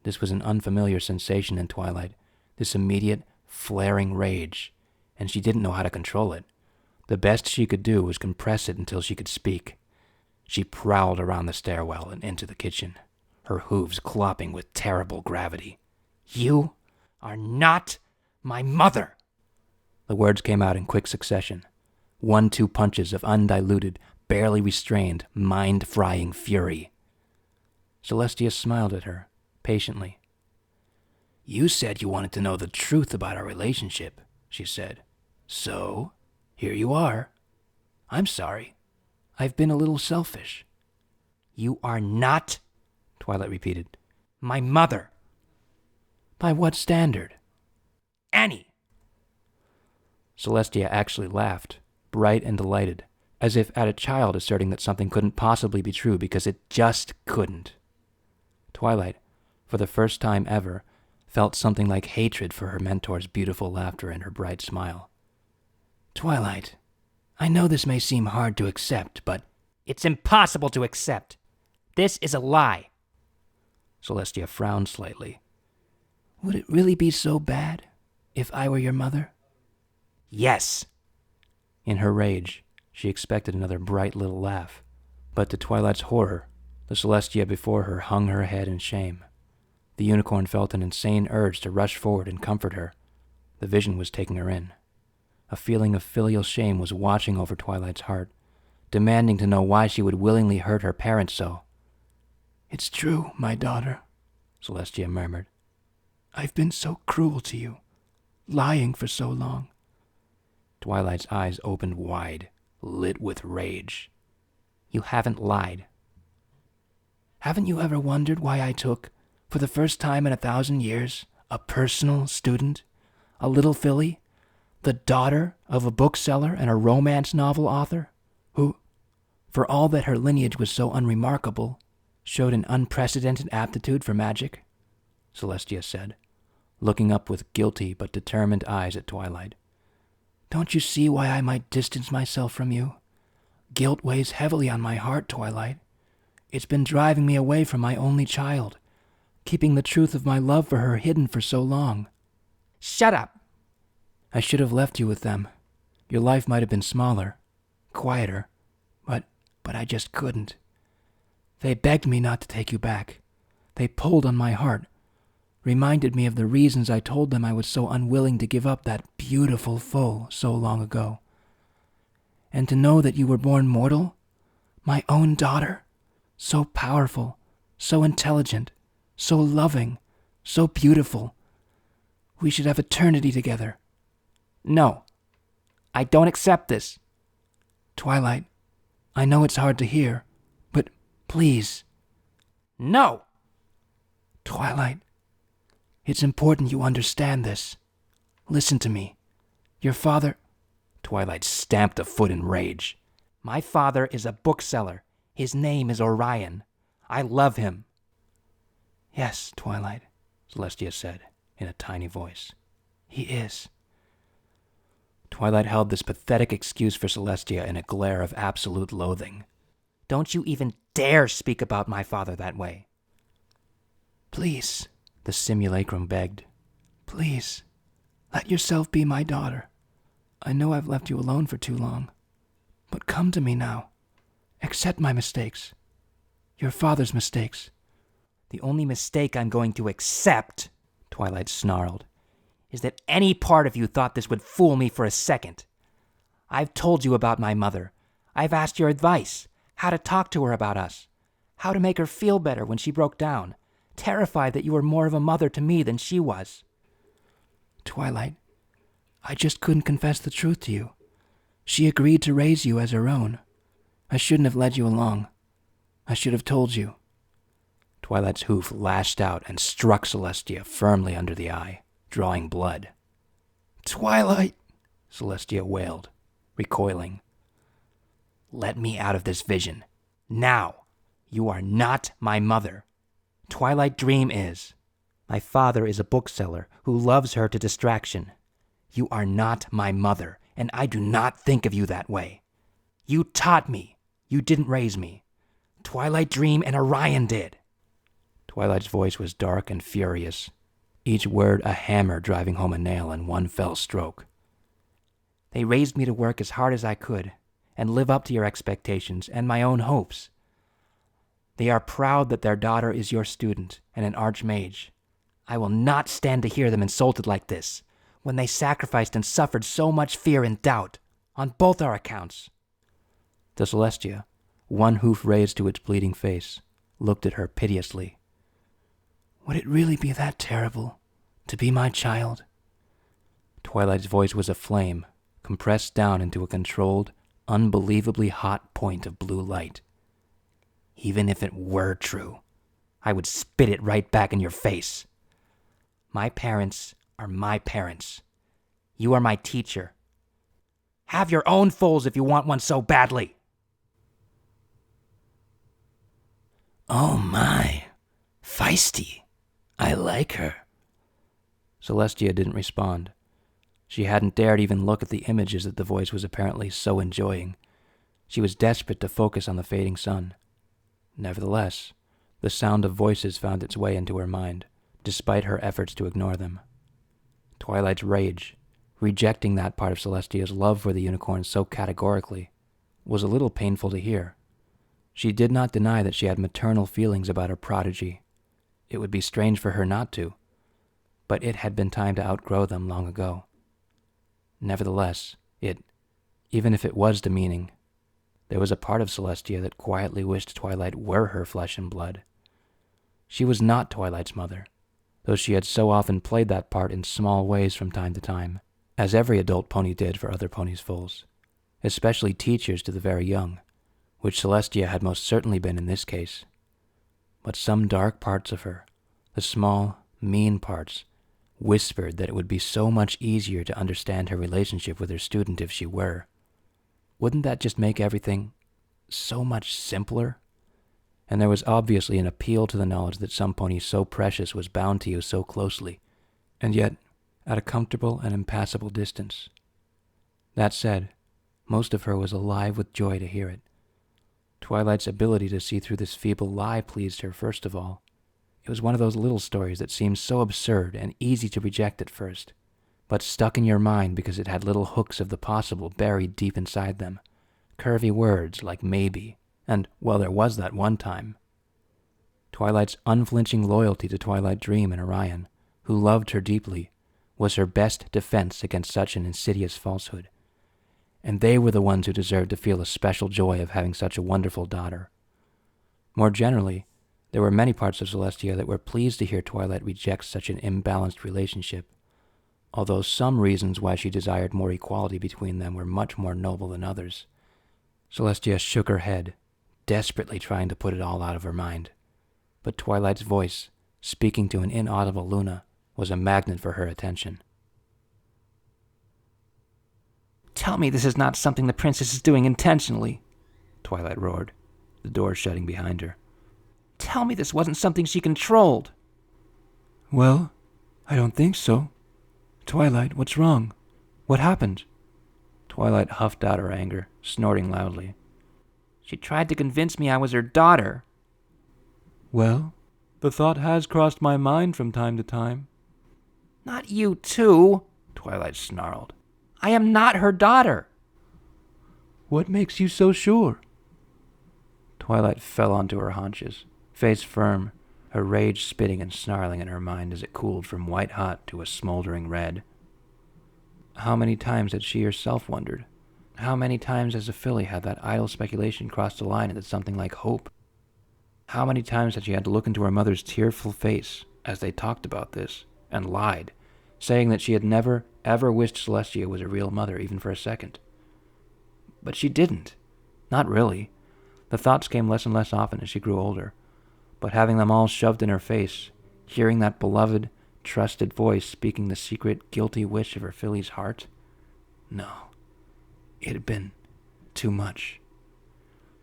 Speaker 1: This was an unfamiliar sensation in Twilight, this immediate, flaring rage, and she didn't know how to control it. The best she could do was compress it until she could speak. She prowled around the stairwell and into the kitchen, her hooves clopping with terrible gravity.
Speaker 4: You are not my mother.
Speaker 1: The words came out in quick succession. 1-2 punches of undiluted, barely restrained, mind-frying fury. Celestia smiled at her, patiently.
Speaker 3: You said you wanted to know the truth about our relationship, she said. So, here you are. I'm sorry. I've been a little selfish.
Speaker 4: You are not,
Speaker 1: Twilight repeated,
Speaker 4: my mother.
Speaker 3: By what standard?
Speaker 4: Any.
Speaker 1: Celestia actually laughed, bright and delighted, as if at a child asserting that something couldn't possibly be true because it just couldn't. Twilight, for the first time ever, felt something like hatred for her mentor's beautiful laughter and her bright smile.
Speaker 3: Twilight, I know this may seem hard to accept, but
Speaker 4: it's impossible to accept. This is a lie.
Speaker 1: Celestia frowned slightly.
Speaker 3: Would it really be so bad if I were your mother?
Speaker 4: Yes.
Speaker 1: In her rage, she expected another bright little laugh, but to Twilight's horror, the Celestia before her hung her head in shame. The unicorn felt an insane urge to rush forward and comfort her. The vision was taking her in. A feeling of filial shame was watching over Twilight's heart, demanding to know why she would willingly hurt her parents so.
Speaker 3: It's true, my daughter,
Speaker 1: Celestia murmured.
Speaker 3: I've been so cruel to you, lying for so long.
Speaker 1: Twilight's eyes opened wide, lit with rage.
Speaker 4: You haven't lied.
Speaker 3: Haven't you ever wondered why I took, for the first time in 1,000 years, a personal student, a little filly, the daughter of a bookseller and a romance novel author, who, for all that her lineage was so unremarkable, showed an unprecedented aptitude for magic? Celestia said, looking up with guilty but determined eyes at Twilight. Don't you see why I might distance myself from you? Guilt weighs heavily on my heart, Twilight. It's been driving me away from my only child, keeping the truth of my love for her hidden for so long.
Speaker 4: Shut up.
Speaker 3: I should have left you with them. Your life might have been smaller, quieter, but I just couldn't. They begged me not to take you back. They pulled on my heart, reminded me of the reasons I told them I was so unwilling to give up that beautiful foe so long ago. And to know that you were born mortal, my own daughter, so powerful, so intelligent, so loving, so beautiful. We should have eternity together.
Speaker 4: No, I don't accept this.
Speaker 3: Twilight, I know it's hard to hear, but please.
Speaker 4: No.
Speaker 3: Twilight, it's important you understand this. Listen to me. Your father...
Speaker 1: Twilight stamped a foot in rage.
Speaker 4: My father is a bookseller. His name is Orion. I love him.
Speaker 3: Yes, Twilight,
Speaker 1: Celestia said in a tiny voice.
Speaker 3: He is.
Speaker 1: Twilight held this pathetic excuse for Celestia in a glare of absolute loathing.
Speaker 2: Don't you even dare speak about my father that way.
Speaker 3: Please,
Speaker 1: The simulacrum begged.
Speaker 3: please, let yourself be my daughter. I know I've left you alone for too long, but come to me now. Accept my mistakes. Your father's mistakes.
Speaker 2: The only mistake I'm going to accept, Twilight snarled, is that any part of you thought this would fool me for a second. I've told you about my mother. I've asked your advice, how to talk to her about us, how to make her feel better when she broke down, terrified that you were more of a mother to me than she was.
Speaker 3: Twilight, I just couldn't confess the truth to you. She agreed to raise you as her own. I shouldn't have led you along. I should have told you.
Speaker 1: Twilight's hoof lashed out and struck Celestia firmly under the eye, drawing blood.
Speaker 3: Twilight!
Speaker 1: Celestia wailed, recoiling.
Speaker 2: Let me out of this vision. Now. You are not my mother. Twilight Dream is. My father is a bookseller who loves her to distraction. You are not my mother, and I do not think of you that way. You taught me. You didn't raise me. Twilight Dream and Orion did.
Speaker 1: Twilight's voice was dark and furious, each word a hammer driving home a nail in one fell stroke.
Speaker 2: They raised me to work as hard as I could and live up to your expectations and my own hopes. They are proud that their daughter is your student and an archmage. I will not stand to hear them insulted like this, when they sacrificed and suffered so much fear and doubt, on both our accounts.
Speaker 1: The Celestia, one hoof raised to its bleeding face, looked at her piteously.
Speaker 3: Would it really be that terrible, to be my child?
Speaker 1: Twilight's voice was a flame, compressed down into a controlled, unbelievably hot point of blue light.
Speaker 2: Even if it were true, I would spit it right back in your face. My parents are my parents. You are my teacher. Have your own foals if you want one so badly.
Speaker 4: Oh my, feisty. I like her.
Speaker 1: Celestia didn't respond. She hadn't dared even look at the images that the voice was apparently so enjoying. She was desperate to focus on the fading sun. Nevertheless, the sound of voices found its way into her mind, despite her efforts to ignore them. Twilight's rage, rejecting that part of Celestia's love for the unicorn so categorically, was a little painful to hear. She did not deny that she had maternal feelings about her prodigy. It would be strange for her not to, but it had been time to outgrow them long ago. Nevertheless, even if it was demeaning, there was a part of Celestia that quietly wished Twilight were her flesh and blood. She was not Twilight's mother, though she had so often played that part in small ways from time to time, as every adult pony did for other ponies' foals, especially teachers to the very young, which Celestia had most certainly been in this case. But some dark parts of her, the small, mean parts, whispered that it would be so much easier to understand her relationship with her student if she were. Wouldn't that just make everything so much simpler? And there was obviously an appeal to the knowledge that some pony so precious was bound to you so closely, and yet at a comfortable and impassable distance. That said, most of her was alive with joy to hear it. Twilight's ability to see through this feeble lie pleased her first of all. It was one of those little stories that seemed so absurd and easy to reject at first, but stuck in your mind because it had little hooks of the possible buried deep inside them, curvy words like maybe, and, well, there was that one time. Twilight's unflinching loyalty to Twilight Dream and Orion, who loved her deeply, was her best defense against such an insidious falsehood. And they were the ones who deserved to feel a special joy of having such a wonderful daughter. More generally, there were many parts of Celestia that were pleased to hear Twilight reject such an imbalanced relationship, although some reasons why she desired more equality between them were much more noble than others. Celestia shook her head, desperately trying to put it all out of her mind, but Twilight's voice, speaking to an inaudible Luna, was a magnet for her attention.
Speaker 2: Tell me this is not something the princess is doing intentionally,
Speaker 1: Twilight roared, the door shutting behind her.
Speaker 2: Tell me this wasn't something she controlled.
Speaker 3: Well, I don't think so. Twilight, what's wrong? What happened?
Speaker 1: Twilight huffed out her anger, snorting loudly.
Speaker 2: She tried to convince me I was her daughter.
Speaker 3: Well, the thought has crossed my mind from time to time.
Speaker 2: Not you too, Twilight snarled. I am not her daughter.
Speaker 3: What makes you so sure?
Speaker 1: Twilight fell onto her haunches, face firm, her rage spitting and snarling in her mind as it cooled from white hot to a smoldering red. How many times had she herself wondered? How many times as a filly had that idle speculation crossed the line into something like hope? How many times had she had to look into her mother's tearful face as they talked about this, and lied, saying that she had never, ever wished Celestia was a real mother even for a second? But she didn't. Not really. The thoughts came less and less often as she grew older, but having them all shoved in her face, hearing that beloved, trusted voice speaking the secret, guilty wish of her filly's heart? No. It had been too much.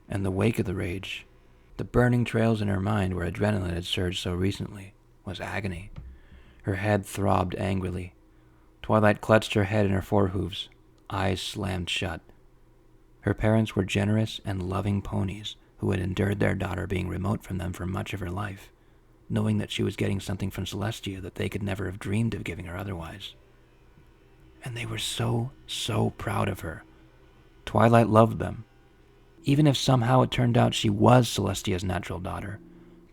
Speaker 1: And the wake of the rage, the burning trails in her mind where adrenaline had surged so recently, was agony. Her head throbbed angrily. Twilight clutched her head in her forehooves, eyes slammed shut. Her parents were generous and loving ponies who had endured their daughter being remote from them for much of her life, knowing that she was getting something from Celestia that they could never have dreamed of giving her otherwise. And they were so, so proud of her. Twilight loved them. Even if somehow it turned out she was Celestia's natural daughter,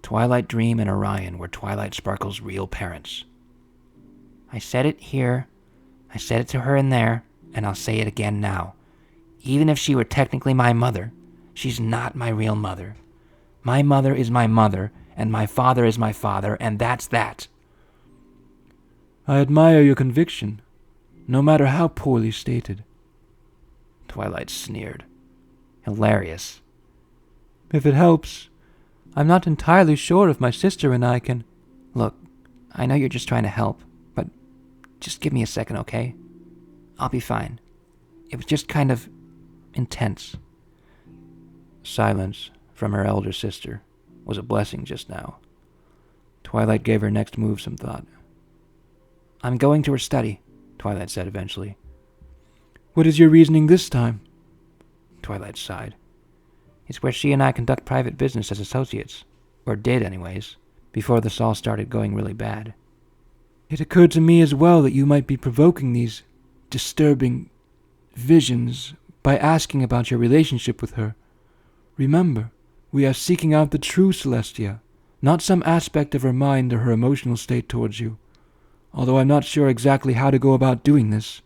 Speaker 1: Twilight Dream and Orion were Twilight Sparkle's real parents.
Speaker 2: I said it here, I said it to her in there, and I'll say it again now. Even if she were technically my mother, she's not my real mother. My mother is my mother, and my father is my father, and that's that.
Speaker 3: I admire your conviction, no matter how poorly stated.
Speaker 1: Twilight sneered. Hilarious.
Speaker 3: If it helps, I'm not entirely sure if my sister and I can...
Speaker 2: Look, I know you're just trying to help, but just give me a second, okay? I'll be fine. It was just kind of intense.
Speaker 1: Silence from her elder sister was a blessing just now. Twilight gave her next move some thought.
Speaker 2: I'm going to her study, Twilight said eventually.
Speaker 3: What is your reasoning this time?
Speaker 1: Twilight sighed.
Speaker 2: It's where she and I conduct private business as associates, or did anyways, before this all started going really bad.
Speaker 3: It occurred to me as well that you might be provoking these disturbing visions by asking about your relationship with her. Remember, we are seeking out the true Celestia, not some aspect of her mind or her emotional state towards you, although I'm not sure exactly how to go about doing this.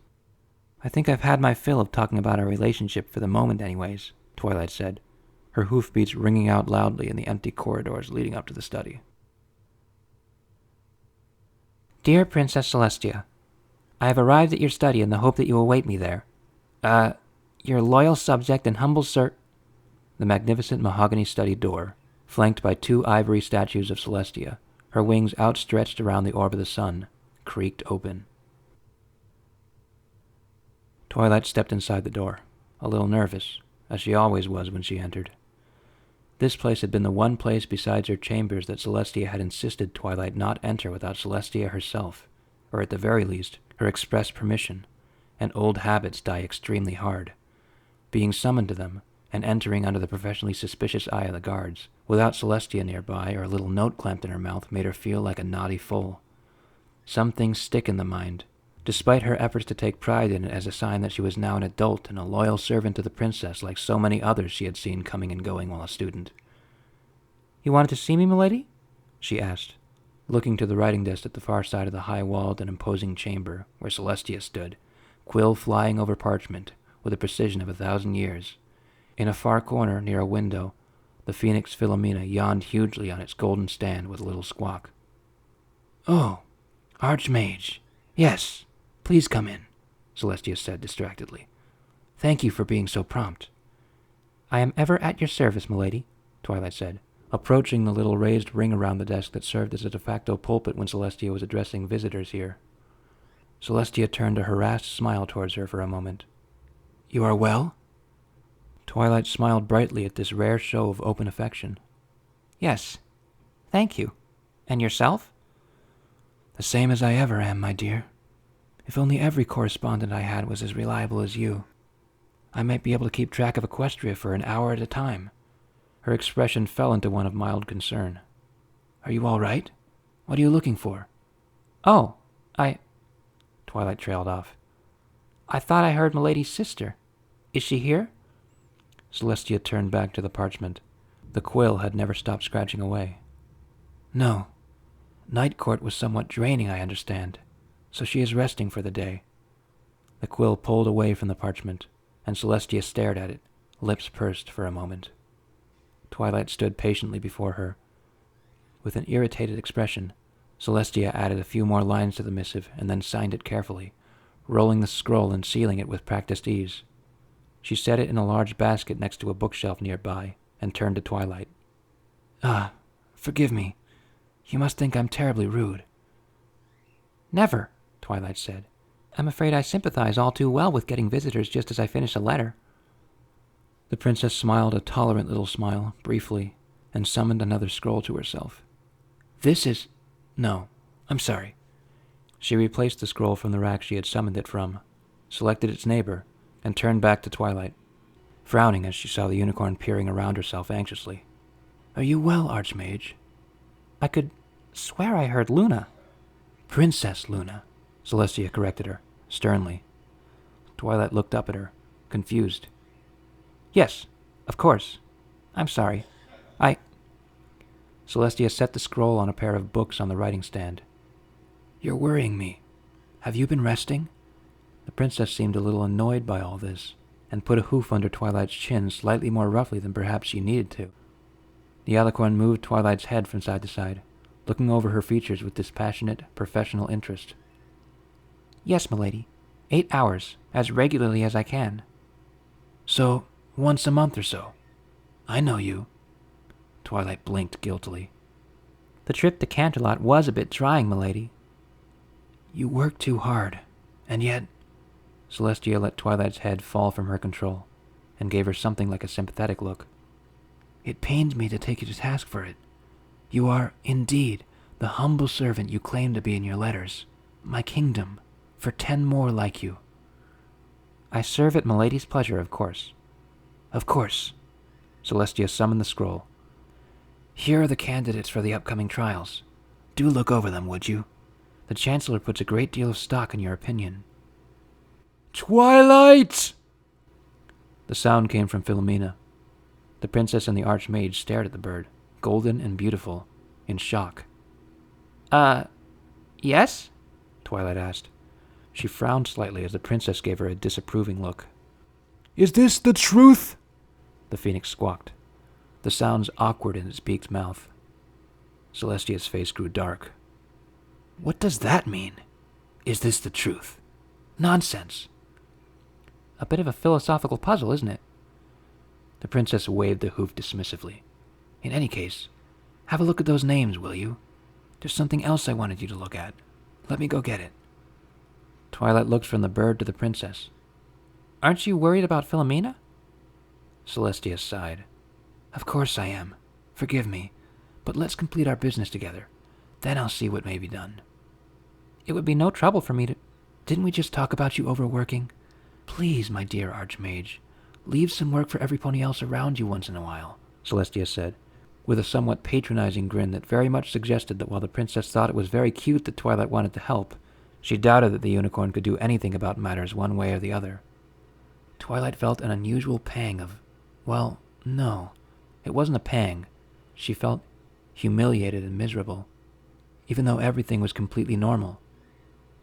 Speaker 2: I think I've had my fill of talking about our relationship for the moment anyways, Twilight said, her hoofbeats ringing out loudly in the empty corridors leading up to the study. Dear Princess Celestia, I have arrived at your study in the hope that you await me there. Your loyal subject and humble
Speaker 1: The magnificent mahogany study door, flanked by 2 ivory statues of Celestia, her wings outstretched around the orb of the sun, creaked open. Twilight stepped inside the door, a little nervous, as she always was when she entered. This place had been the one place besides her chambers that Celestia had insisted Twilight not enter without Celestia herself, or at the very least, her express permission, and old habits die extremely hard. Being summoned to them, and entering under the professionally suspicious eye of the guards, without Celestia nearby or a little note clamped in her mouth, made her feel like a naughty foal. Some things stick in the mind, despite her efforts to take pride in it as a sign that she was now an adult and a loyal servant to the princess like so many others she had seen coming and going while a student.
Speaker 2: You wanted to see me, milady?
Speaker 1: She asked, looking to the writing desk at the far side of the high-walled and imposing chamber where Celestia stood, quill flying over parchment with the precision of 1,000 years. In a far corner near a window, the phoenix Philomena yawned hugely on its golden stand with a little squawk.
Speaker 2: Oh, Archmage. Yes, please come in, Celestia said distractedly. Thank you for being so prompt. I am ever at your service, milady, Twilight said, approaching the little raised ring around the desk that served as a de facto pulpit when Celestia was addressing visitors here. Celestia turned a harassed smile towards her for a moment. You are well? Twilight smiled brightly at this rare show of open affection. Yes, thank you. And yourself? The same as I ever am, my dear.
Speaker 1: If only every correspondent I had was as reliable as you, I might be able to keep track of Equestria for an hour at a time. Her expression fell into one of mild concern. Are you all right? What are you looking for?
Speaker 2: Oh, Twilight trailed off. I thought I heard Milady's sister. Is she here?
Speaker 1: Celestia turned back to the parchment. The quill had never stopped scratching away. No. Night Court was somewhat draining, I understand, so she is resting for the day. The quill pulled away from the parchment, and Celestia stared at it, lips pursed for a moment. Twilight stood patiently before her. With an irritated expression, Celestia added a few more lines to the missive and then signed it carefully, rolling the scroll and sealing it with practiced ease. She set it in a large basket next to a bookshelf nearby and turned to Twilight. Forgive me. You must think I'm terribly rude.
Speaker 2: Never, Twilight said. I'm afraid I sympathize all too well with getting visitors just as I finish a letter.
Speaker 1: The princess smiled a tolerant little smile, briefly, and summoned another scroll to herself. No, I'm sorry. She replaced the scroll from the rack she had summoned it from, selected its neighbor, and turned back to Twilight, frowning as she saw the unicorn peering around herself anxiously. Are you well, Archmage?
Speaker 2: I could swear I heard Luna.
Speaker 1: Princess Luna, Celestia corrected her, sternly. Twilight looked up at her, confused.
Speaker 2: Yes, of course. I'm sorry.
Speaker 1: Celestia set the scroll on a pair of books on the writing stand. You're worrying me. Have you been resting? The princess seemed a little annoyed by all this, and put a hoof under Twilight's chin slightly more roughly than perhaps she needed to. The alicorn moved Twilight's head from side to side, looking over her features with dispassionate, professional interest.
Speaker 2: Yes, milady. 8 hours, as regularly as I can.
Speaker 1: So, once a month or so. I know you. Twilight blinked guiltily.
Speaker 2: The trip to Canterlot was a bit trying, milady.
Speaker 1: You work too hard, and yet... Celestia let Twilight's head fall from her control, and gave her something like a sympathetic look. It pains me to take you to task for it. You are, indeed, the humble servant you claim to be in your letters. My kingdom, for 10 more like you.
Speaker 2: I serve at milady's pleasure, of course.
Speaker 1: Of course. Celestia summoned the scroll. Here are the candidates for the upcoming trials. Do look over them, would you? The Chancellor puts a great deal of stock in your opinion.
Speaker 3: Twilight!
Speaker 1: The sound came from Philomena. The princess and the archmage stared at the bird, golden and beautiful, in shock.
Speaker 2: Yes?
Speaker 1: Twilight asked. She frowned slightly as the princess gave her a disapproving look.
Speaker 3: Is this the truth?
Speaker 1: The phoenix squawked, the sounds awkward in its beaked mouth. Celestia's face grew dark. What does that mean? Is this the truth? Nonsense.
Speaker 2: A bit of a philosophical puzzle, isn't it?
Speaker 1: The princess waved the hoof dismissively. In any case, have a look at those names, will you? There's something else I wanted you to look at. Let me go get it. Twilight looked from the bird to the princess.
Speaker 2: Aren't you worried about Philomena?
Speaker 1: Celestia sighed. Of course I am. Forgive me, but let's complete our business together. Then I'll see what may be done.
Speaker 2: It would be no trouble for me to...
Speaker 1: Didn't we just talk about you overworking? Please, my dear archmage, leave some work for every pony else around you once in a while, Celestia said, with a somewhat patronizing grin that very much suggested that while the princess thought it was very cute that Twilight wanted to help, she doubted that the unicorn could do anything about matters one way or the other. Twilight felt an unusual pang of... Well, no, it wasn't a pang. She felt humiliated and miserable, even though everything was completely normal.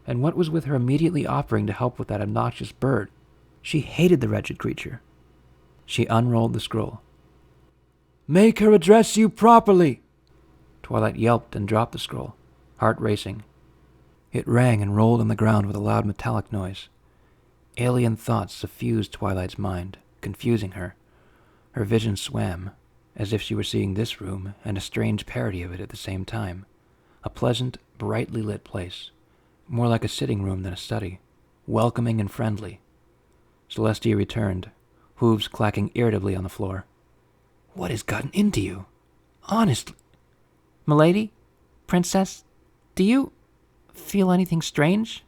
Speaker 1: And what was with her immediately offering to help with that obnoxious bird? She hated the wretched creature. She unrolled the scroll.
Speaker 3: Make her address you properly.
Speaker 1: Twilight yelped and dropped the scroll, heart racing. It rang and rolled on the ground with a loud metallic noise. Alien thoughts suffused Twilight's mind, confusing her. Her vision swam, as if she were seeing this room and a strange parody of it at the same time. A pleasant, brightly lit place, more like a sitting room than a study, welcoming and friendly. Celestia returned, hooves clacking irritably on the floor. What has gotten into you? Honestly.
Speaker 2: Milady? Princess? Do you feel anything strange?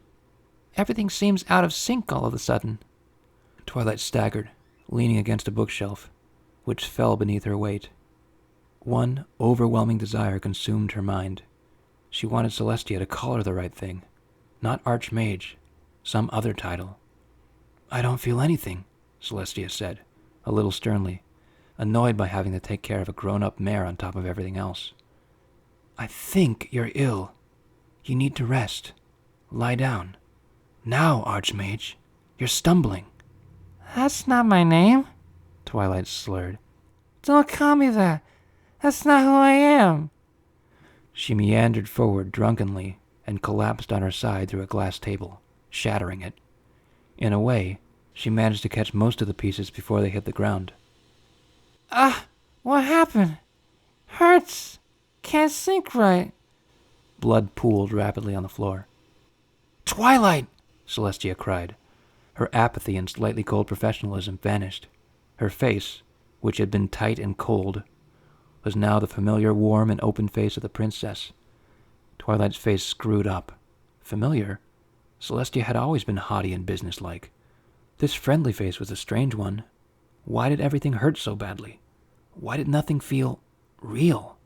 Speaker 2: Everything seems out of sync all of a sudden.
Speaker 1: Twilight staggered, leaning against a bookshelf, which fell beneath her weight. One overwhelming desire consumed her mind. She wanted Celestia to call her the right thing, not Archmage, some other title. "I don't feel anything," Celestia said, a little sternly, annoyed by having to take care of a grown-up mare on top of everything else. "I think you're ill. You need to rest. Lie down. Now, Archmage, you're stumbling."
Speaker 2: That's not my name.
Speaker 1: Twilight slurred.
Speaker 2: Don't call me that. That's not who I am.
Speaker 1: She meandered forward drunkenly and collapsed on her side through a glass table, shattering it. In a way, she managed to catch most of the pieces before they hit the ground.
Speaker 2: What happened? Hurts. Can't think right.
Speaker 1: Blood pooled rapidly on the floor.
Speaker 3: "Twilight!"
Speaker 1: Celestia cried. Her apathy and slightly cold professionalism vanished. Her face, which had been tight and cold, was now the familiar warm and open face of the princess. Twilight's face screwed up. Familiar? Celestia had always been haughty and businesslike. This friendly face was a strange one. Why did everything hurt so badly? Why did nothing feel real?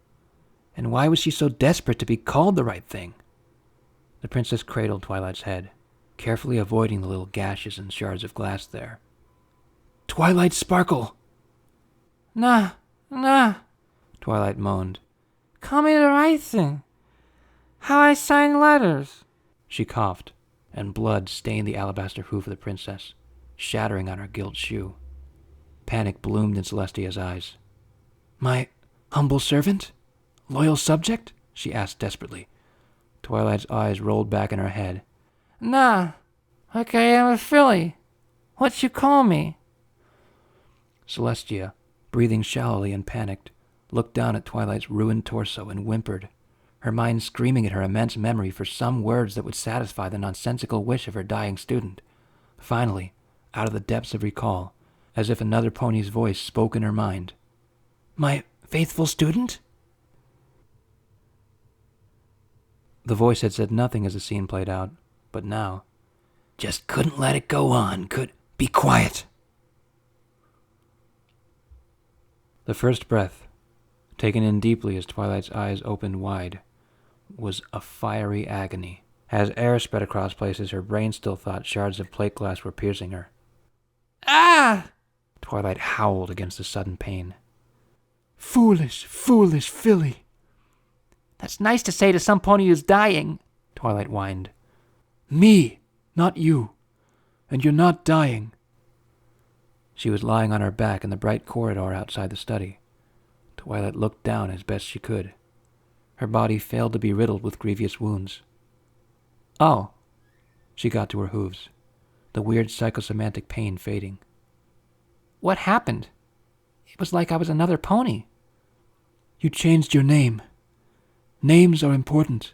Speaker 1: And why was she so desperate to be called the right thing? The princess cradled Twilight's head, carefully avoiding the little gashes and shards of glass there.
Speaker 3: "Twilight Sparkle!"
Speaker 2: Nah.
Speaker 1: Twilight moaned.
Speaker 2: Call me the right thing. How I sign letters.
Speaker 1: She coughed, and blood stained the alabaster hoof of the princess, shattering on her gilt shoe. Panic bloomed in Celestia's eyes.
Speaker 3: "My humble servant? Loyal subject?"
Speaker 1: she asked desperately. Twilight's eyes rolled back in her head.
Speaker 2: Nah, like I am a filly. What you call me?
Speaker 1: Celestia, breathing shallowly and panicked, looked down at Twilight's ruined torso and whimpered, her mind screaming at her immense memory for some words that would satisfy the nonsensical wish of her dying student. Finally, out of the depths of recall, as if another pony's voice spoke in her mind.
Speaker 3: "My faithful student?"
Speaker 1: The voice had said nothing as the scene played out, but now,
Speaker 3: "Just couldn't let it go on, Be quiet!"
Speaker 1: The first breath, taken in deeply as Twilight's eyes opened wide, was a fiery agony. As air spread across places her brain still thought shards of plate glass were piercing her.
Speaker 2: Ah!
Speaker 1: Twilight howled against the sudden pain.
Speaker 3: Foolish filly!"
Speaker 2: That's nice to say to some pony who's dying,
Speaker 1: Twilight whined.
Speaker 3: "Me, not you. And you're not dying."
Speaker 1: She was lying on her back in the bright corridor outside the study. Twilight looked down as best she could. Her body failed to be riddled with grievous wounds.
Speaker 2: Oh.
Speaker 1: She got to her hooves, the weird psychosomatic pain fading.
Speaker 2: What happened? It was like I was another pony.
Speaker 3: "You changed your name. Names are important."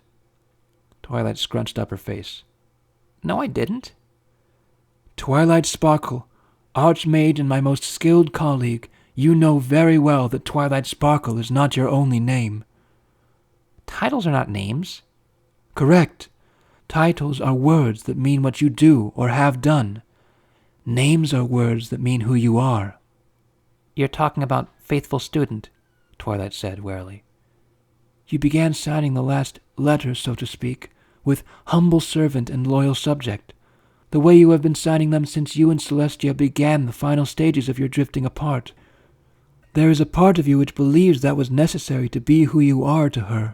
Speaker 1: Twilight scrunched up her face.
Speaker 2: No, I didn't.
Speaker 3: "Twilight Sparkle, Archmage and my most skilled colleague, you know very well that Twilight Sparkle is not your only name."
Speaker 2: Titles are not names.
Speaker 3: "Correct. Titles are words that mean what you do or have done. Names are words that mean who you are."
Speaker 2: You're talking about faithful student, Twilight said warily.
Speaker 3: "You began signing the last letter, so to speak, with humble servant and loyal subject, the way you have been signing them since you and Celestia began the final stages of your drifting apart. There is a part of you which believes that was necessary to be who you are to her,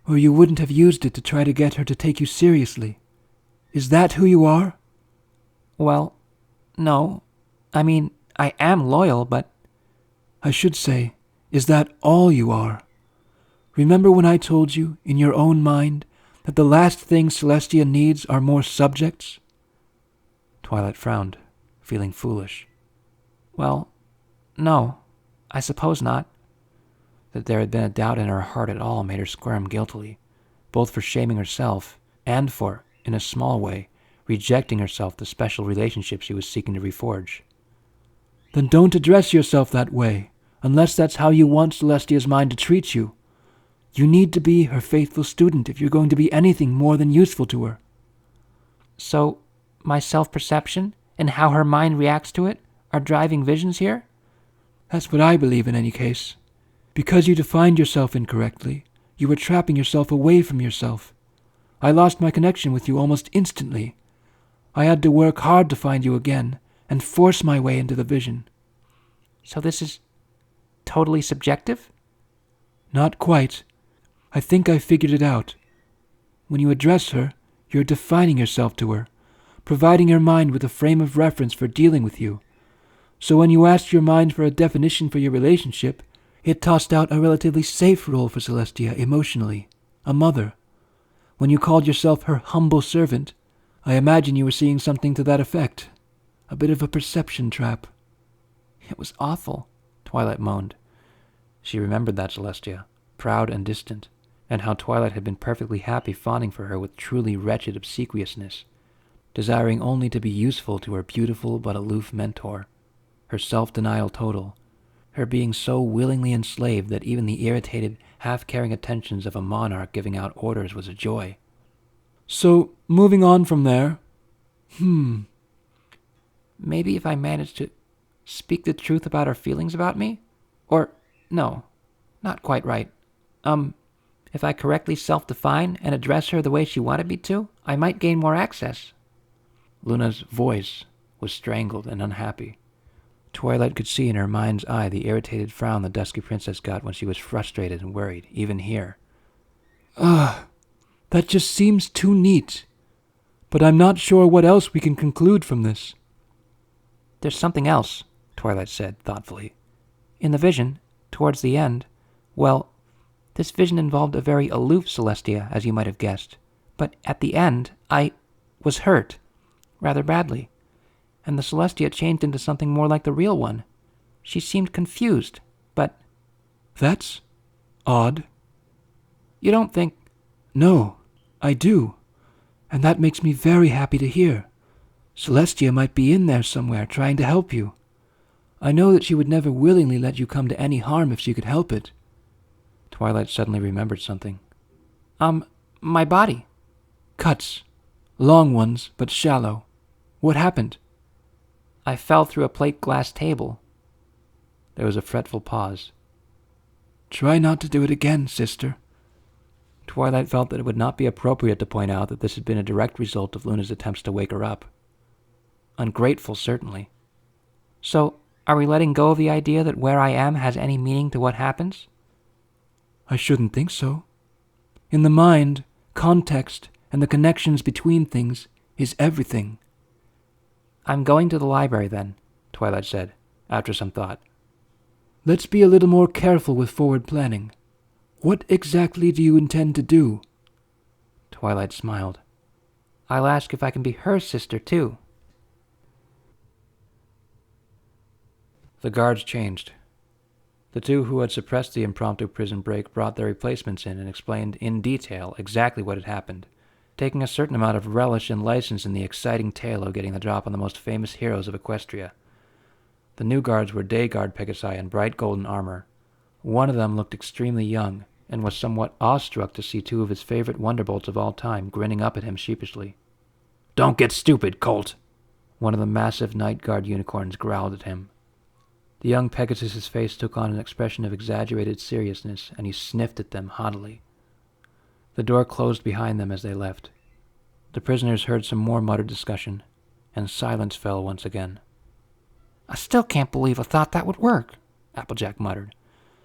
Speaker 3: or you wouldn't have used it to try to get her to take you seriously. Is that who you are?"
Speaker 2: Well, no. I mean, I am loyal, but...
Speaker 3: "I should say, is that all you are? Remember when I told you, in your own mind, that the last thing Celestia needs are more subjects?"
Speaker 1: Twilight frowned, feeling foolish.
Speaker 2: Well, no, I suppose not.
Speaker 1: That there had been a doubt in her heart at all made her squirm guiltily, both for shaming herself and for, in a small way, rejecting herself the special relationship she was seeking to reforge.
Speaker 3: "Then don't address yourself that way, unless that's how you want Celestia's mind to treat you. You need to be her faithful student if you're going to be anything more than useful to her."
Speaker 2: So, my self-perception and how her mind reacts to it are driving visions here?
Speaker 3: That's what I believe in any case. Because you defined yourself incorrectly, you were trapping yourself away from yourself. I lost my connection with you almost instantly. I had to work hard to find you again and force my way into the vision.
Speaker 2: So this is totally subjective?
Speaker 3: Not quite. I think I figured it out. When you address her, you're defining yourself to her, providing her mind with a frame of reference for dealing with you. So when you asked your mind for a definition for your relationship, it tossed out a relatively safe role for Celestia emotionally, a mother. When you called yourself her humble servant, I imagine you were seeing something to that effect. A bit of a perception trap.
Speaker 1: It was awful, Twilight moaned. She remembered that Celestia, proud and distant, and how Twilight had been perfectly happy fawning for her with truly wretched obsequiousness, desiring only to be useful to her beautiful but aloof mentor, her self-denial total, her being so willingly enslaved that even the irritated, half-caring attentions of a monarch giving out orders was a joy.
Speaker 3: So, moving on from there,
Speaker 2: Maybe if I managed to speak the truth about her feelings about me? Or, no, not quite right. If I correctly self-define and address her the way she wanted me to, I might gain more access.
Speaker 1: Luna's voice was strangled and unhappy. Twilight could see in her mind's eye the irritated frown the dusky princess got when she was frustrated and worried, even here.
Speaker 3: That just seems too neat. But I'm not sure what else we can conclude from this.
Speaker 2: There's something else, Twilight said thoughtfully. In the vision, towards the end, well, this vision involved a very aloof Celestia, as you might have guessed. But at the end, I was hurt, rather badly, and the Celestia changed into something more like the real one. She seemed confused, but...
Speaker 3: That's odd.
Speaker 2: You don't think...
Speaker 3: No, I do. And that makes me very happy to hear. Celestia might be in there somewhere trying to help you. I know that she would never willingly let you come to any harm if she could help it.
Speaker 1: Twilight suddenly remembered something.
Speaker 2: My body.
Speaker 3: Cuts. Long ones, but shallow. What happened?
Speaker 2: I fell through a plate glass table.
Speaker 1: There was a fretful pause.
Speaker 3: Try not to do it again, sister.
Speaker 1: Twilight felt that it would not be appropriate to point out that this had been a direct result of Luna's attempts to wake her up. Ungrateful, certainly.
Speaker 2: So, are we letting go of the idea that where I am has any meaning to what happens?
Speaker 3: I shouldn't think so. In the mind, context and the connections between things is everything.
Speaker 2: I'm going to the library then,
Speaker 1: Twilight said, after some thought.
Speaker 3: Let's be a little more careful with forward planning. What exactly do you intend to do?
Speaker 1: Twilight smiled.
Speaker 2: I'll ask if I can be her sister, too.
Speaker 1: The guards changed. The two who had suppressed the impromptu prison break brought their replacements in and explained in detail exactly what had happened, taking a certain amount of relish and license in the exciting tale of getting the drop on the most famous heroes of Equestria. The new guards were day guard Pegasi in bright golden armor. One of them looked extremely young, and was somewhat awestruck to see two of his favorite wonderbolts of all time grinning up at him sheepishly.
Speaker 4: "Don't get stupid, Colt,"
Speaker 1: one of the massive night guard unicorns growled at him. The young Pegasus's face took on an expression of exaggerated seriousness, and he sniffed at them haughtily. The door closed behind them as they left. The prisoners heard some more muttered discussion, and silence fell once again.
Speaker 2: I still can't believe I thought that would work,
Speaker 1: Applejack muttered.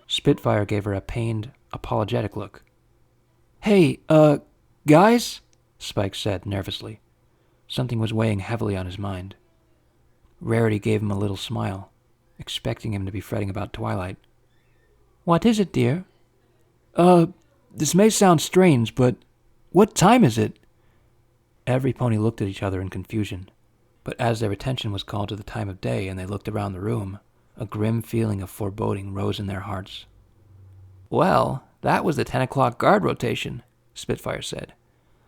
Speaker 1: Spitfire gave her a pained, apologetic look.
Speaker 3: Hey, guys?
Speaker 1: Spike said nervously. Something was weighing heavily on his mind. Rarity gave him a little smile, expecting him to be fretting about Twilight.
Speaker 2: What is it, dear?
Speaker 3: This may sound strange, but what time is it?
Speaker 1: Every pony looked at each other in confusion, but as their attention was called to the time of day and they looked around the room, a grim feeling of foreboding rose in their hearts.
Speaker 2: Well, that was the 10 o'clock guard rotation, Spitfire said,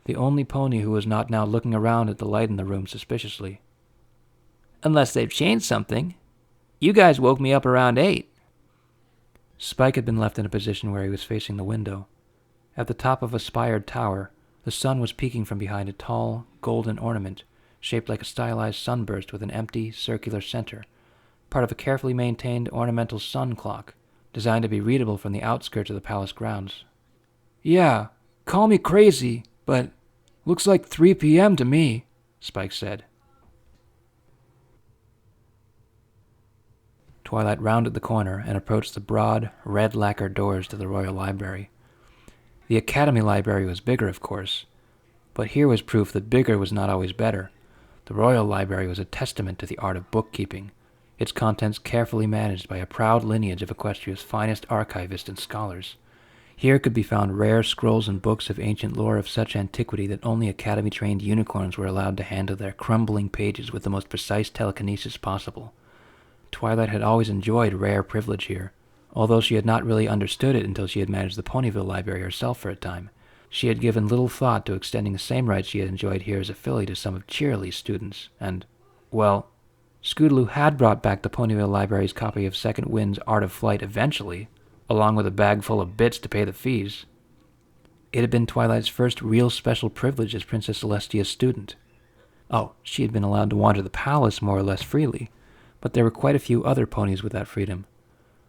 Speaker 1: the only pony who was not now looking around at the light in the room suspiciously.
Speaker 2: Unless they've changed something. You guys woke me up around 8.
Speaker 1: Spike had been left in a position where he was facing the window. At the top of a spired tower, the sun was peeking from behind a tall, golden ornament, shaped like a stylized sunburst with an empty, circular center, part of a carefully maintained ornamental sun clock, designed to be readable from the outskirts of the palace grounds.
Speaker 3: Yeah, call me crazy, but looks like 3 p.m. to me,
Speaker 1: Spike said. Twilight rounded the corner and approached the broad, red lacquer doors to the Royal Library. The Academy Library was bigger, of course, but here was proof that bigger was not always better. The Royal Library was a testament to the art of bookkeeping, its contents carefully managed by a proud lineage of Equestria's finest archivists and scholars. Here could be found rare scrolls and books of ancient lore of such antiquity that only Academy-trained unicorns were allowed to handle their crumbling pages with the most precise telekinesis possible. Twilight had always enjoyed rare privilege here, although she had not really understood it until she had managed the Ponyville library herself for a time. She had given little thought to extending the same rights she had enjoyed here as a filly to some of Cheerily's students, and, well, Scootaloo had brought back the Ponyville library's copy of Second Wind's Art of Flight eventually, along with a bag full of bits to pay the fees. It had been Twilight's first real special privilege as Princess Celestia's student. Oh, she had been allowed to wander the palace more or less freely, but there were quite a few other ponies with that freedom.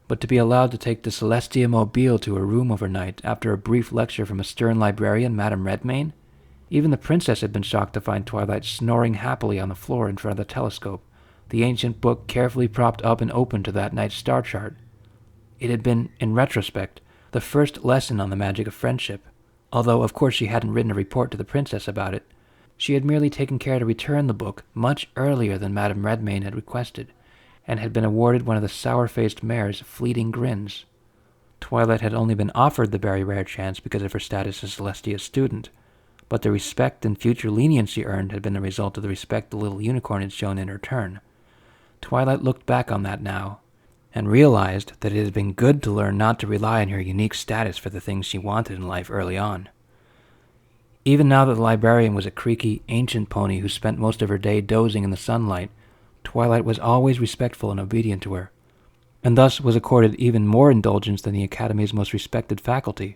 Speaker 1: But to be allowed to take the Celestia Mobile to her room overnight after a brief lecture from a stern librarian, Madame Redmayne? Even the princess had been shocked to find Twilight snoring happily on the floor in front of the telescope, the ancient book carefully propped up and open to that night's star chart. It had been, in retrospect, the first lesson on the magic of friendship, although of course she hadn't written a report to the princess about it. She had merely taken care to return the book much earlier than Madame Redmayne had requested, and had been awarded one of the sour-faced mare's fleeting grins. Twilight had only been offered the very rare chance because of her status as Celestia's student, but the respect and future lenience she earned had been the result of the respect the little unicorn had shown in return. Twilight looked back on that now, and realized that it had been good to learn not to rely on her unique status for the things she wanted in life early on. Even now that the librarian was a creaky, ancient pony who spent most of her day dozing in the sunlight, Twilight was always respectful and obedient to her, and thus was accorded even more indulgence than the Academy's most respected faculty.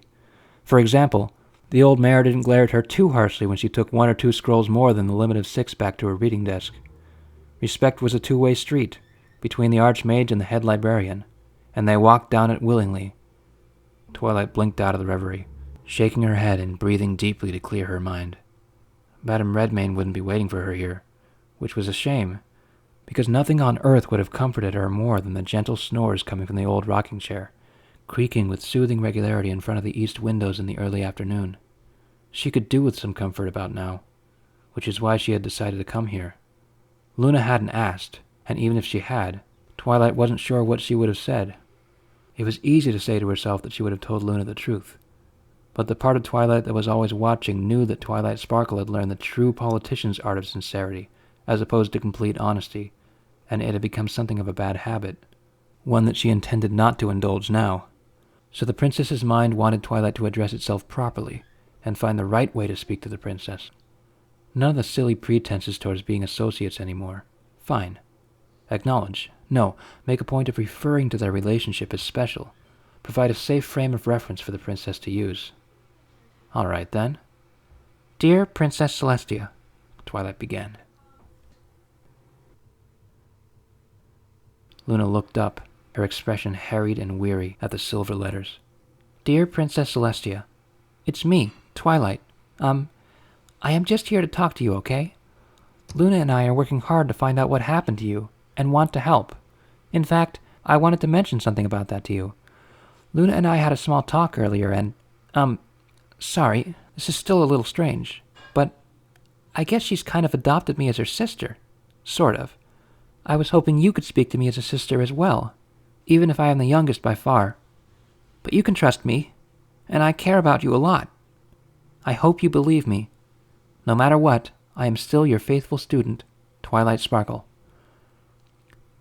Speaker 1: For example, the old mare didn't glare at her too harshly when she took 1 or 2 scrolls more than the limit of 6 back to her reading desk. Respect was a two-way street, between the Archmage and the head librarian, and they walked down it willingly. Twilight blinked out of the reverie, shaking her head and breathing deeply to clear her mind. Madame Redmayne wouldn't be waiting for her here, which was a shame, because nothing on earth would have comforted her more than the gentle snores coming from the old rocking chair, creaking with soothing regularity in front of the east windows in the early afternoon. She could do with some comfort about now, which is why she had decided to come here. Luna hadn't asked, and even if she had, Twilight wasn't sure what she would have said. It was easy to say to herself that she would have told Luna the truth, but the part of Twilight that was always watching knew that Twilight Sparkle had learned the true politician's art of sincerity, as opposed to complete honesty, and it had become something of a bad habit, one that she intended not to indulge now. So the princess's mind wanted Twilight to address itself properly, and find the right way to speak to the princess. None of the silly pretenses towards being associates anymore. Fine. Acknowledge. No, make a point of referring to their relationship as special. Provide a safe frame of reference for the princess to use. All right, then. Dear Princess Celestia, Twilight began. Luna looked up, her expression harried and weary at the silver letters. Dear Princess Celestia, it's me, Twilight. I am just here to talk to you, okay? Luna and I are working hard to find out what happened to you, and want to help. In fact, I wanted to mention something about that to you. Luna and I had a small talk earlier and, sorry, this is still a little strange, but I guess she's kind of adopted me as her sister. Sort of. I was hoping you could speak to me as a sister as well, even if I am the youngest by far. But you can trust me, and I care about you a lot. I hope you believe me. No matter what, I am still your faithful student, Twilight Sparkle.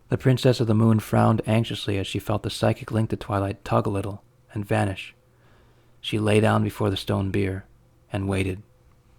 Speaker 1: The Princess of the Moon frowned anxiously as she felt the psychic link to Twilight tug a little and vanish. She lay down before the stone bier and waited.